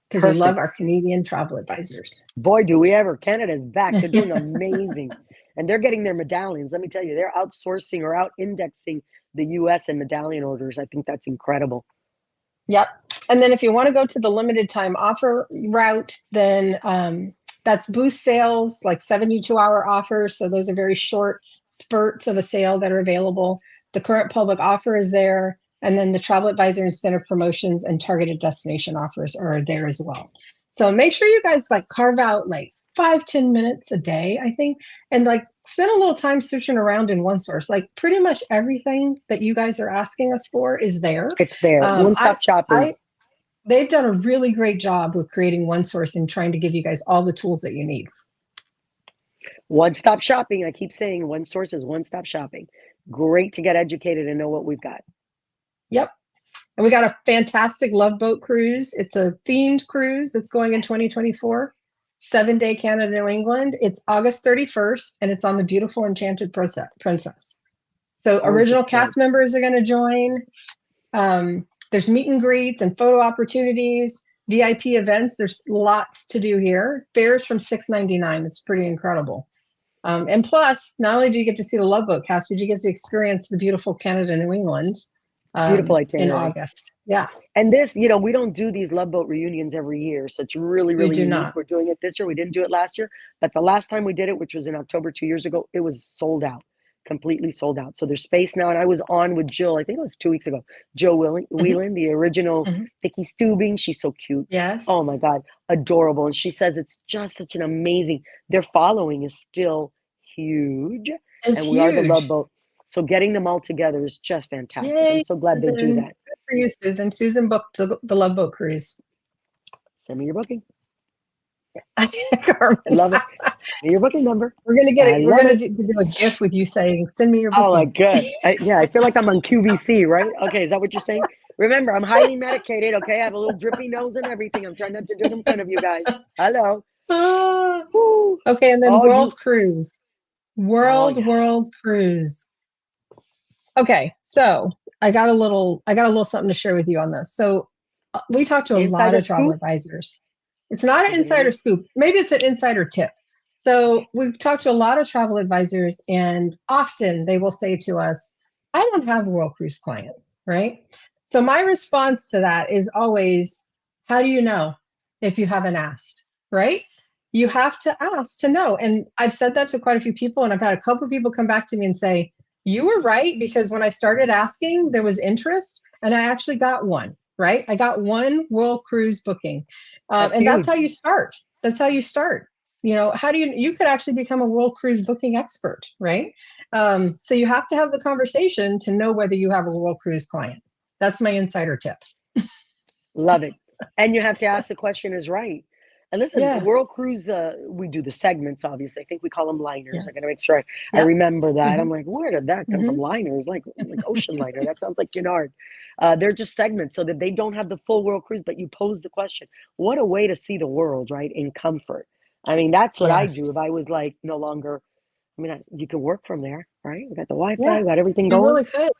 because we love our Canadian travel advisors. Boy, do we ever. Canada's back. They're doing amazing. And they're getting their medallions. Let me tell you, they're outsourcing or out indexing the US in medallion orders. I think that's incredible. Yep. And then if you want to go to the limited time offer route, then that's boost sales, like 72-hour offers. So those are very short spurts of a sale that are available. The current public offer is there. And then the Travel Advisor incentive promotions and targeted destination offers are there as well. So make sure you guys like carve out like 5-10 minutes a day, I think, and like spend a little time searching around in OneSource. Like pretty much everything that you guys are asking us for is there. It's there. One-stop shopping. They've done a really great job with creating OneSource and trying to give you guys all the tools that you need. One-stop shopping. I keep saying OneSource is one-stop shopping. Great to get educated and know what we've got. Yep. And we got a fantastic Love Boat cruise. It's a themed cruise that's going in 2024. 7-day Canada, New England. It's August 31st, and it's on the beautiful Enchanted Princess. So original cast members are going to join. There's meet and greets and photo opportunities, VIP events. There's lots to do here. Fares from $6.99. It's pretty incredible. And plus, not only do you get to see the Love Boat cast, but you get to experience the beautiful Canada, New England. Beautiful itinerary. In August. Yeah. And this, you know, we don't do these Love Boat reunions every year. So it's really, really unique. Not. We're doing it this year. We didn't do it last year. But the last time we did it, which was in October 2 years ago, it was sold out. Completely sold out. So there's space now. And I was on with Jill, I think it was 2 weeks ago. Jill Whelan, the original Vicky Stubing. She's so cute. Yes. Oh my God. Adorable. And she says it's just such an amazing, their following is still huge. It's and we huge. are the Love Boat. So getting them all together is just fantastic. Yay, I'm so glad Susan. they do that. Good for you, Susan. Susan booked the Love Boat cruise. Send me your booking. Carmen. Love it. Send me your booking number. We're gonna get it. We're gonna do a GIF with you saying, "Send me your booking." Oh my God. I feel like I'm on QVC, right? Okay, is that what you're saying? Remember, I'm highly medicated. Okay, I have a little drippy nose and everything. I'm trying not to do it in front of you guys. Hello. Okay, and then World Cruise. World Cruise. Okay, so I got a little something to share with you on this. So we talked to a lot of travel advisors. It's not an insider scoop. Maybe it's an insider tip. So we've talked to a lot of travel advisors, and often they will say to us, I don't have a World Cruise client, right? So my response to that is always, how do you know if you haven't asked, right? You have to ask to know. And I've said that to quite a few people, and I've had a couple of people come back to me and say, you were right, because when I started asking, there was interest, and I actually got one, right? I got one World Cruise booking. And that's how you start. That's how you start. You know, how do you could actually become a World Cruise booking expert, right? So you have to have the conversation to know whether you have a World Cruise client. That's my insider tip. Love it. And you have to ask the question is right. And listen, Yeah. World Cruise, we do the segments, obviously. I think we call them liners. Yeah. I got to make sure I Yep. remember that. I'm Mhm. like, where did that come from? Mhm. Liners, like ocean liner. That sounds like Cunard. They're just segments so that they don't have the full World Cruise, but you pose the question. What a way to see the world, right? In comfort. I mean, that's what I Yes. do if I was like no longer, I mean, you can work from there, right? We got the Wi-Fi, Yeah. we got everything You going. really could.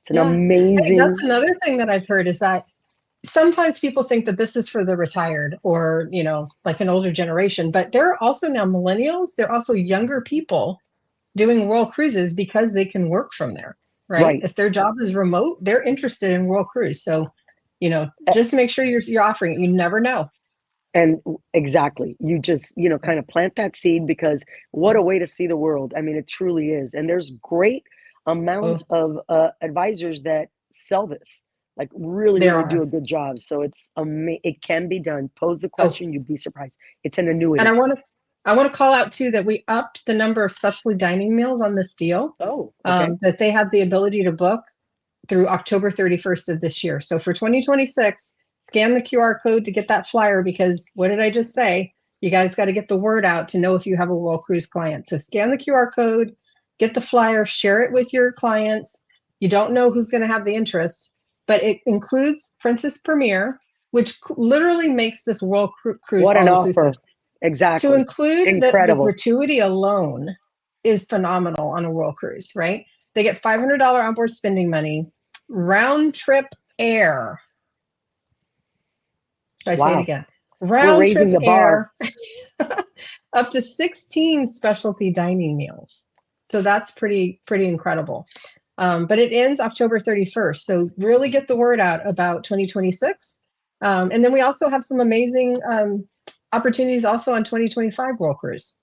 It's an Yeah. Hey, that's amazing, another thing that I've heard is that sometimes people think that this is for the retired or, like an older generation, but there are also now millennials, there are also younger people doing world cruises because they can work from there, right? right. If their job is remote, they're interested in world cruise. So, just make sure you're offering it. You never know. And exactly, you just, kind of plant that seed because what a way to see the world. I mean, it truly is. And there's great Oh, amount of advisors that sell this, like really, there really do are. a good job. So it can be done. Pose the Oh, question, you'd be surprised. It's an and annuity. I want to call out too that we upped the number of specialty dining meals on this deal. Oh, okay. That they have the ability to book through October 31st of this year. So for 2026, scan the QR code to get that flyer because what did I just say? You guys got to get the word out to know if you have a World Cruise client. So scan the QR code, get the flyer, share it with your clients. You don't know who's going to have the interest, but it includes Princess Premier, which literally makes this World Cruise What an all inclusive. offer. To Exactly. include the Incredible. gratuity alone is phenomenal on a World Cruise, right? They get $500 onboard spending money, round trip air. Should I say it Wow. again? We're Round raising trip the bar. air, up to 16 specialty dining meals. So that's pretty incredible. But it ends October 31st. So really get the word out about 2026. And then we also have some amazing opportunities also on 2025 World Cruise.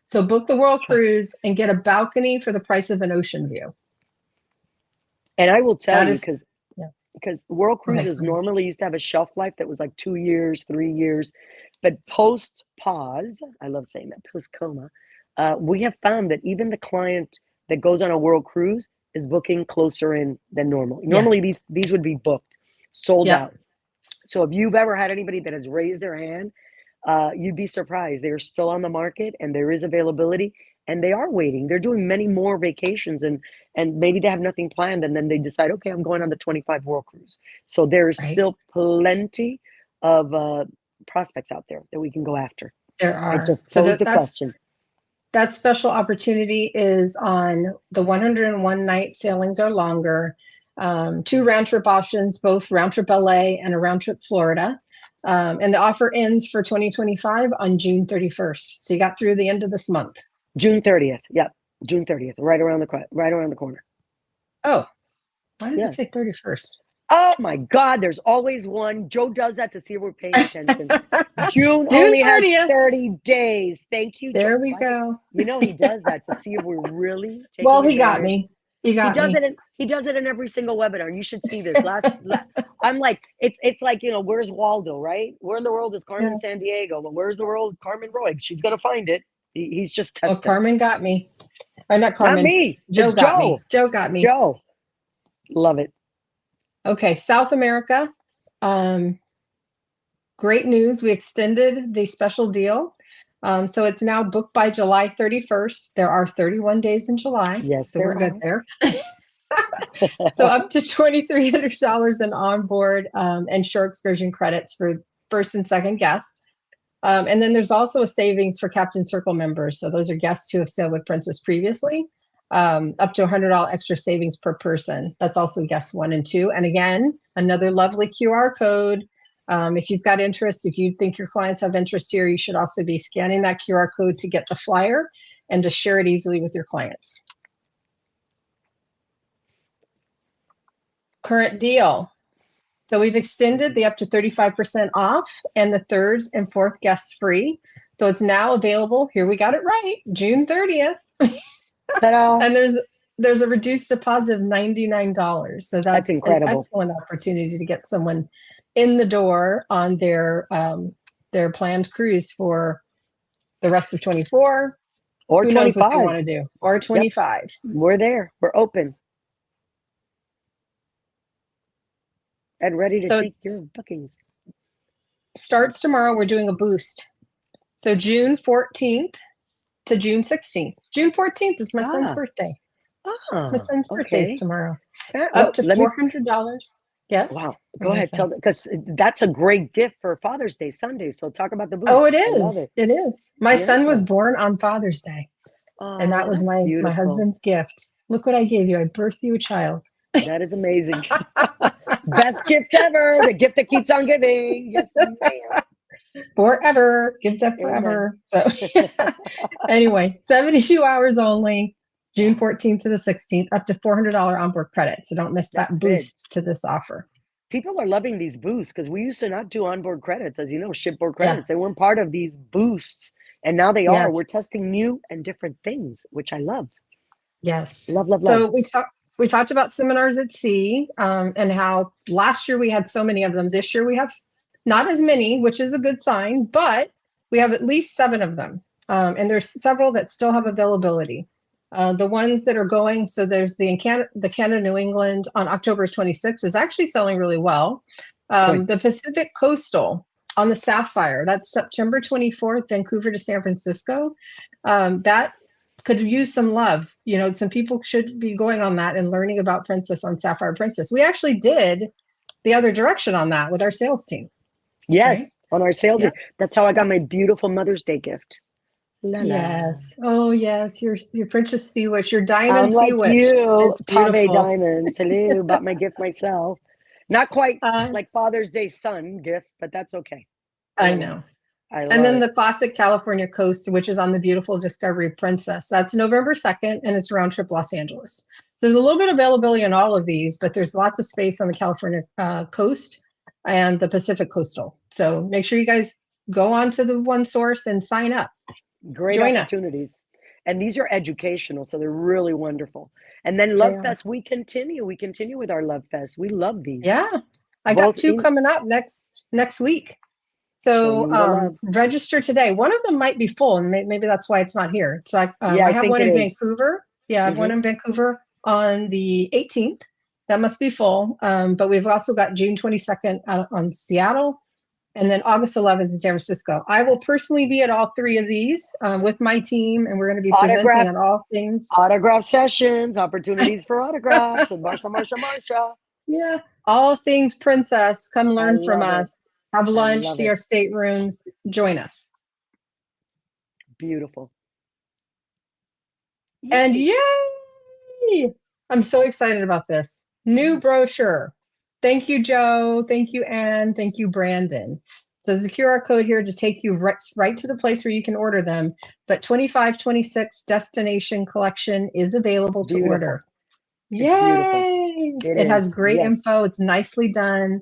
So book the World Cruise and get a balcony for the price of an ocean view. And I will tell That you, is, yeah. because World Go ahead, Cruises Carmen. normally used to have a shelf life that was like 2 years, 3 years, but post pause, I love saying that, post coma, we have found that even the client that goes on a World Cruise is booking closer in than normal. Yeah. Normally these would be booked, sold Yeah. out. So if you've ever had anybody that has raised their hand, you'd be surprised. They're still on the market and there is availability and they are waiting. They're doing many more vacations and maybe they have nothing planned and then they decide, okay, I'm going on the 25 World Cruise. So there is Right. still plenty of prospects out there that we can go after. There I are. just So posed the question. that special opportunity is on the 101 night sailings or longer, 2 round trip options, both round trip LA and a round trip Florida. And the offer ends for 2025 on June 31st. So you got through the end of this month. June 30th. Yep. June 30th, right around the corner. Oh, why does Yeah. it say 31st? Oh my God, there's always one. Joe does that to see if we're paying attention. June June only has 30th. 30 days. Thank you, Joe. There we Why? go. He does that to see if we're really Well, taking he got advantage. me. He got does me. he does it in every single webinar. You should see this. I'm like, it's like, where's Waldo, right? Where in the world is Carmen Yeah. Sandiego? Well, where's the world Carmen Roy? She's gonna find it. He's just Well, testing Carmen us. got me. Or not Carmen. Not me. Joe It's got Joe. me. Joe got me. Joe. Love it. Okay, South America. Great news. We extended the special deal. So it's now booked by July 31st. There are 31 days in July. Yes, So there we're good are. there. So up to $2,300 in onboard and shore excursion credits for first and second guest. And then there's also a savings for Captain Circle members. So those are guests who have sailed with Princess previously. Up to $100 extra savings per person. That's also guests 1 and 2. And again, another lovely QR code. If you've got interest, if you think your clients have interest here, you should also be scanning that QR code to get the flyer and to share it easily with your clients. Current deal. So we've extended the up to 35% off and the thirds and fourth guests free. So it's now available. Here we got it right, June 30th. Ta-da. And there's a reduced deposit of $99. So that's an incredible. excellent opportunity to get someone in the door on their planned cruise for the rest of 24. Or Who knows what they 25. want to do? Or 25. Yep. We're there. We're open. And ready to So take your bookings. starts tomorrow. We're doing a boost. So June 14th to June 16th. June 14th is my son's Ah, birthday. My ah, son's birthday is okay. tomorrow. Well, Up to let me. $400. Yes. Wow. What Go do I ahead. say? Tell because that's a great gift for Father's Day Sunday. So talk about the Oh, boost. it I love is. it. It is. My Yeah. son was born on Father's Day, and that Oh, was that's my beautiful. husband's gift. Look what I gave you. I birthed you a child. That is amazing. Best gift ever. The gift that keeps on giving. Yes, ma'am. Forever. Gives up Amen. forever. So anyway, 72 hours only. June 14th to the 16th, up to $400 onboard credit. So don't miss That's that big. boost to this offer. People are loving these boosts because we used to not do onboard credits, as you know, shipboard Yeah. credits. They weren't part of these boosts. And now they are. Yes. We're testing new and different things, which I love. Yes. Love, love, love. So we talked about seminars at sea, and how last year we had so many of them. This year we have not as many, which is a good sign, but we have at least 7 of them. And there's several that still have availability. The ones that are going, so there's the Canada New England on October 26th is actually selling really well. Good. The Pacific Coastal on the Sapphire, that's September 24th, Vancouver to San Francisco. That could use some love. You know, some people should be going on that and learning about Princess on Sapphire Princess. We actually did the other direction on that with our sales team, right? Yes, on our sale Yeah. day. That's how I got my beautiful Mother's Day gift. La la. Yes. Oh, yes. Your Princess Sea Witch, your Diamond I'm Sea like Witch. you, It's Pave beautiful. Diamonds. Hello, bought my gift myself. Not quite Uh, like Father's Day son gift, but that's okay. I Whatever. know. I And love then it. the classic California Coast, which is on the beautiful Discovery Princess. That's November 2nd, and it's round trip Los Angeles. So there's a little bit of availability in all of these, but there's lots of space on the California coast and the Pacific Coastal. So make sure you guys go on to the one source and sign up. Great Join us. opportunities. And these are educational, so they're really wonderful. And then They Love are. Fest, we continue. We continue with our Love Fest. We love these. Yeah. I got Both 2 in coming up next week. showing So you the love. register today. One of them might be full, and maybe that's why it's not here. It's like Yeah, I I have think one it in is. Vancouver. Yeah, I have one Mhm. in Vancouver on the 18th. That must be full. But we've also got June 22nd out on Seattle, and then August 11th in San Francisco. I will personally be at all 3 of these with my team, and we're going to be presenting Autograph on all things. autograph sessions, opportunities for autographs, and Marsha. Yeah, all things Princess. Come I learn from love it. us. Have I lunch, love see it. our staterooms. Join us. Beautiful. And Yay. yay! I'm so excited about this new brochure. Thank you, Joe. Thank you, Anne. Thank you, Brandon. So there's a QR code here to take you right to the place where you can order them. But 2526 Destination Collection is available to Beautiful. order. It's beautiful. Yay! It It has is. great Yes. info. It's nicely done.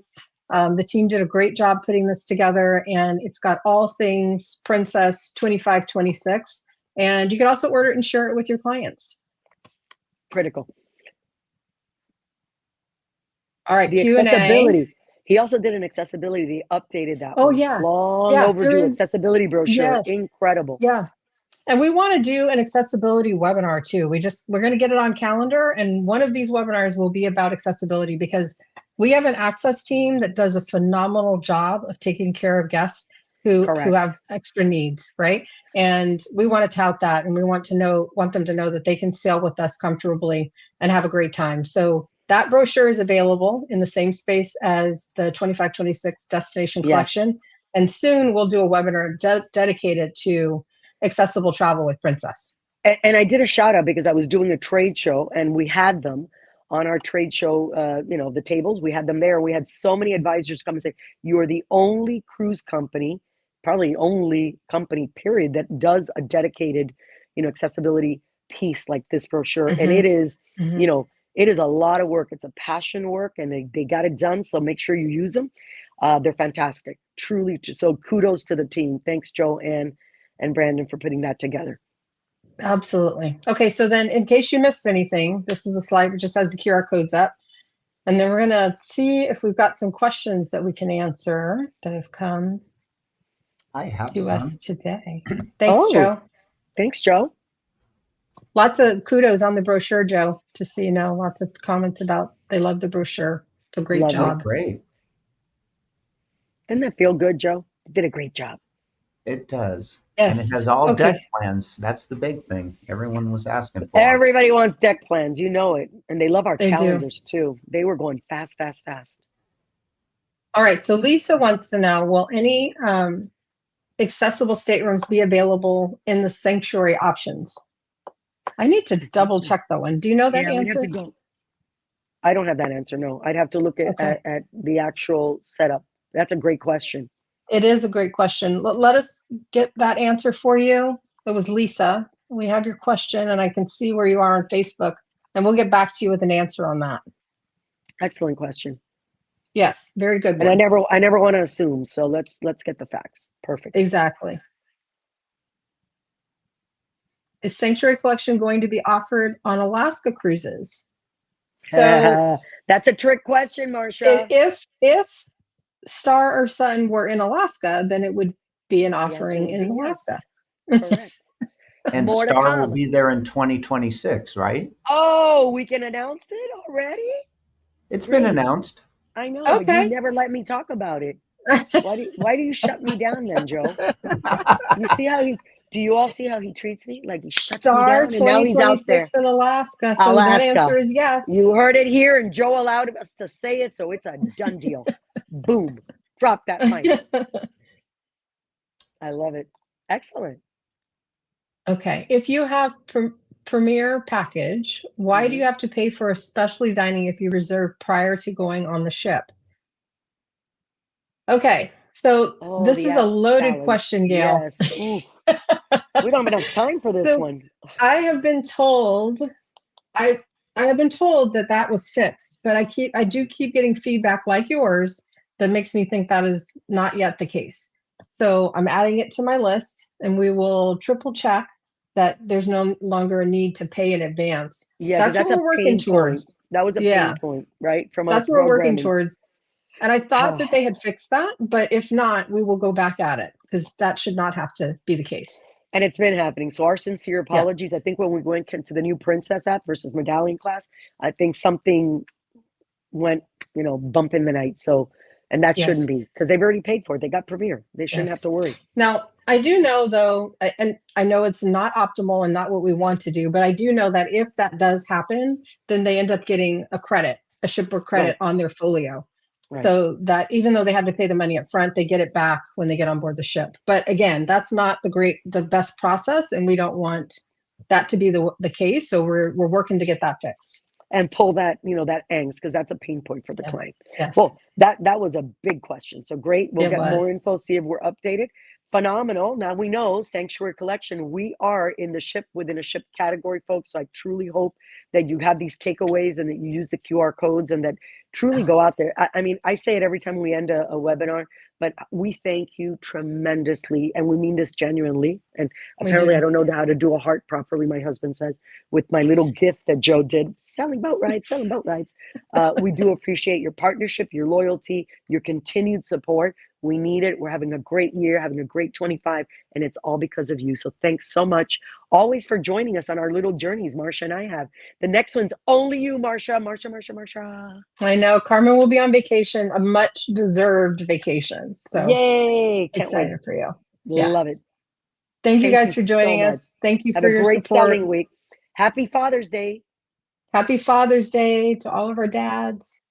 The team did a great job putting this together, and it's got all things Princess 2526. And you can also order it and share it with your clients. Critical. All right, The Q&A. accessibility. He also did an accessibility. They updated that Oh, one. yeah. Long Yeah, there overdue is. accessibility brochure. Yes. Incredible. Yeah. And we want to do an accessibility webinar too. We're going to get it on calendar. And one of these webinars will be about accessibility because we have an access team that does a phenomenal job of taking care of guests who Correct. have extra needs, right? And we want to tout that, and we want them to know that they can sail with us comfortably and have a great time. So that brochure is available in the same space as the 2526 Destination Yes. Collection. And soon we'll do a webinar dedicated to accessible travel with Princess. And I did a shout out because I was doing a trade show and we had them on our trade show, the tables, we had them there. We had so many advisors come and say, you are the only cruise company, probably only company period, that does a dedicated, accessibility piece like this brochure. And it is, it is a lot of work. It's a passion work and they got it done. So make sure you use them. They're fantastic, truly. So kudos to the team. Thanks, Joe and Brandon for putting that together. Absolutely. Okay, so then in case you missed anything, this is a slide that just has the QR codes up. And then we're going to see if we've got some questions that we can answer that have come to us today. Thanks, Joe. Thanks, Joe. Lots of kudos on the brochure, Joe, just so you know. Lots of comments about they love the brochure. It's a great job. Great. Doesn't that feel good, Joe? You did a great job. It does. And it Yes. has all Okay. deck plans. That's the big thing. Everyone was asking for 'em. Everybody wants deck plans, you know it. And they love our They do. calendars too. They were going fast, fast, fast. All right. So Lisa wants to know, will any accessible staterooms be available in the sanctuary options? I need to double check that one. Do you know that Yeah, we'd have answer? to go. I don't have that answer, no. I'd have to look at, Okay. at the actual setup. That's a great question. It is a great question. Let us get that answer for you. It was Lisa. We have your question, and I can see where you are on Facebook, and we'll get back to you with an answer on that. Excellent question. Yes, very good And I one. never want to assume, so let's get the facts. Perfect. Exactly. Is Sanctuary Collection going to be offered on Alaska cruises? So That's a trick question, Marcia. if Star or Sun were in Alaska, then it would be an The answer offering would in be Alaska. yes. Correct. And More to Star will come. be there in 2026, right? Oh, we can announce it already? It's been Great. announced. I know, but you Okay. never let me talk about it. Why do you shut me down then, Joe? You see how do you all see how he treats me? Like he shuts me Star down and now he's out there. 2026 in Alaska. So that Alaska. answer is yes. You heard it here and Joe allowed us to say it, so it's a done deal. Boom. Drop that mic. I love it. Excellent. Okay. If you have Premier package, why do you have to pay for especially dining if you reserve prior to going on the ship? Okay. So Oh, this the is a loaded challenge. question, Gail. Yes. Oof. We don't have enough time for this So one. I have been told I have been told that that was fixed, but I do keep getting feedback like yours that makes me think that is not yet the case. So I'm adding it to my list, and we will triple check that there's no longer a need to pay in advance. Yeah, because That's what that's a we're working pain point. towards. That was a Yeah, pain point, right? From our that's what we're working programming. towards. And I thought Oh. that they had fixed that, but if not, we will go back at it because that should not have to be the case. And it's been happening. So our sincere apologies. I think when we went to the new Princess app versus Medallion class, I think something went, bump in the night. So, and that shouldn't be because they've already paid for it. They got Premier. They shouldn't have to worry. Now, I do know though, and I know it's not optimal and not what we want to do, but I do know that if that does happen, then they end up getting a shipboard credit on their folio. Right. So that even though they had to pay the money up front, they get it back when they get on board the ship. But again, that's not the best process, and we don't want that to be the case. So we're working to get that fixed. And pull that, that angst, because that's a pain point for the client. Yes. Well, that was a big question. So great. We'll It get more was. info, see if we're updated. Phenomenal. Now we know Sanctuary Collection, we are in the ship within a ship category, folks. So I truly hope that you have these takeaways and that you use the QR codes and that truly go out there. I mean, I say it every time we end a webinar, but we thank you tremendously. And we mean this genuinely. And apparently I don't know how to do a heart properly, my husband says, with my little gift that Joe did, selling boat rides. We do appreciate your partnership, your loyalty, your continued support. We need it. We're having a great year, having a great 25, and it's all because of you. So thanks so much always for joining us on our little journeys, Marcia and I have. The next one's only you, Marcia. I know. Carmen will be on vacation, a much deserved vacation. So yay. Can't excited wait. for you. Love it. Thank you guys for joining us. Thank you Have for a your great support. selling week. Happy Father's Day. Happy Father's Day to all of our dads.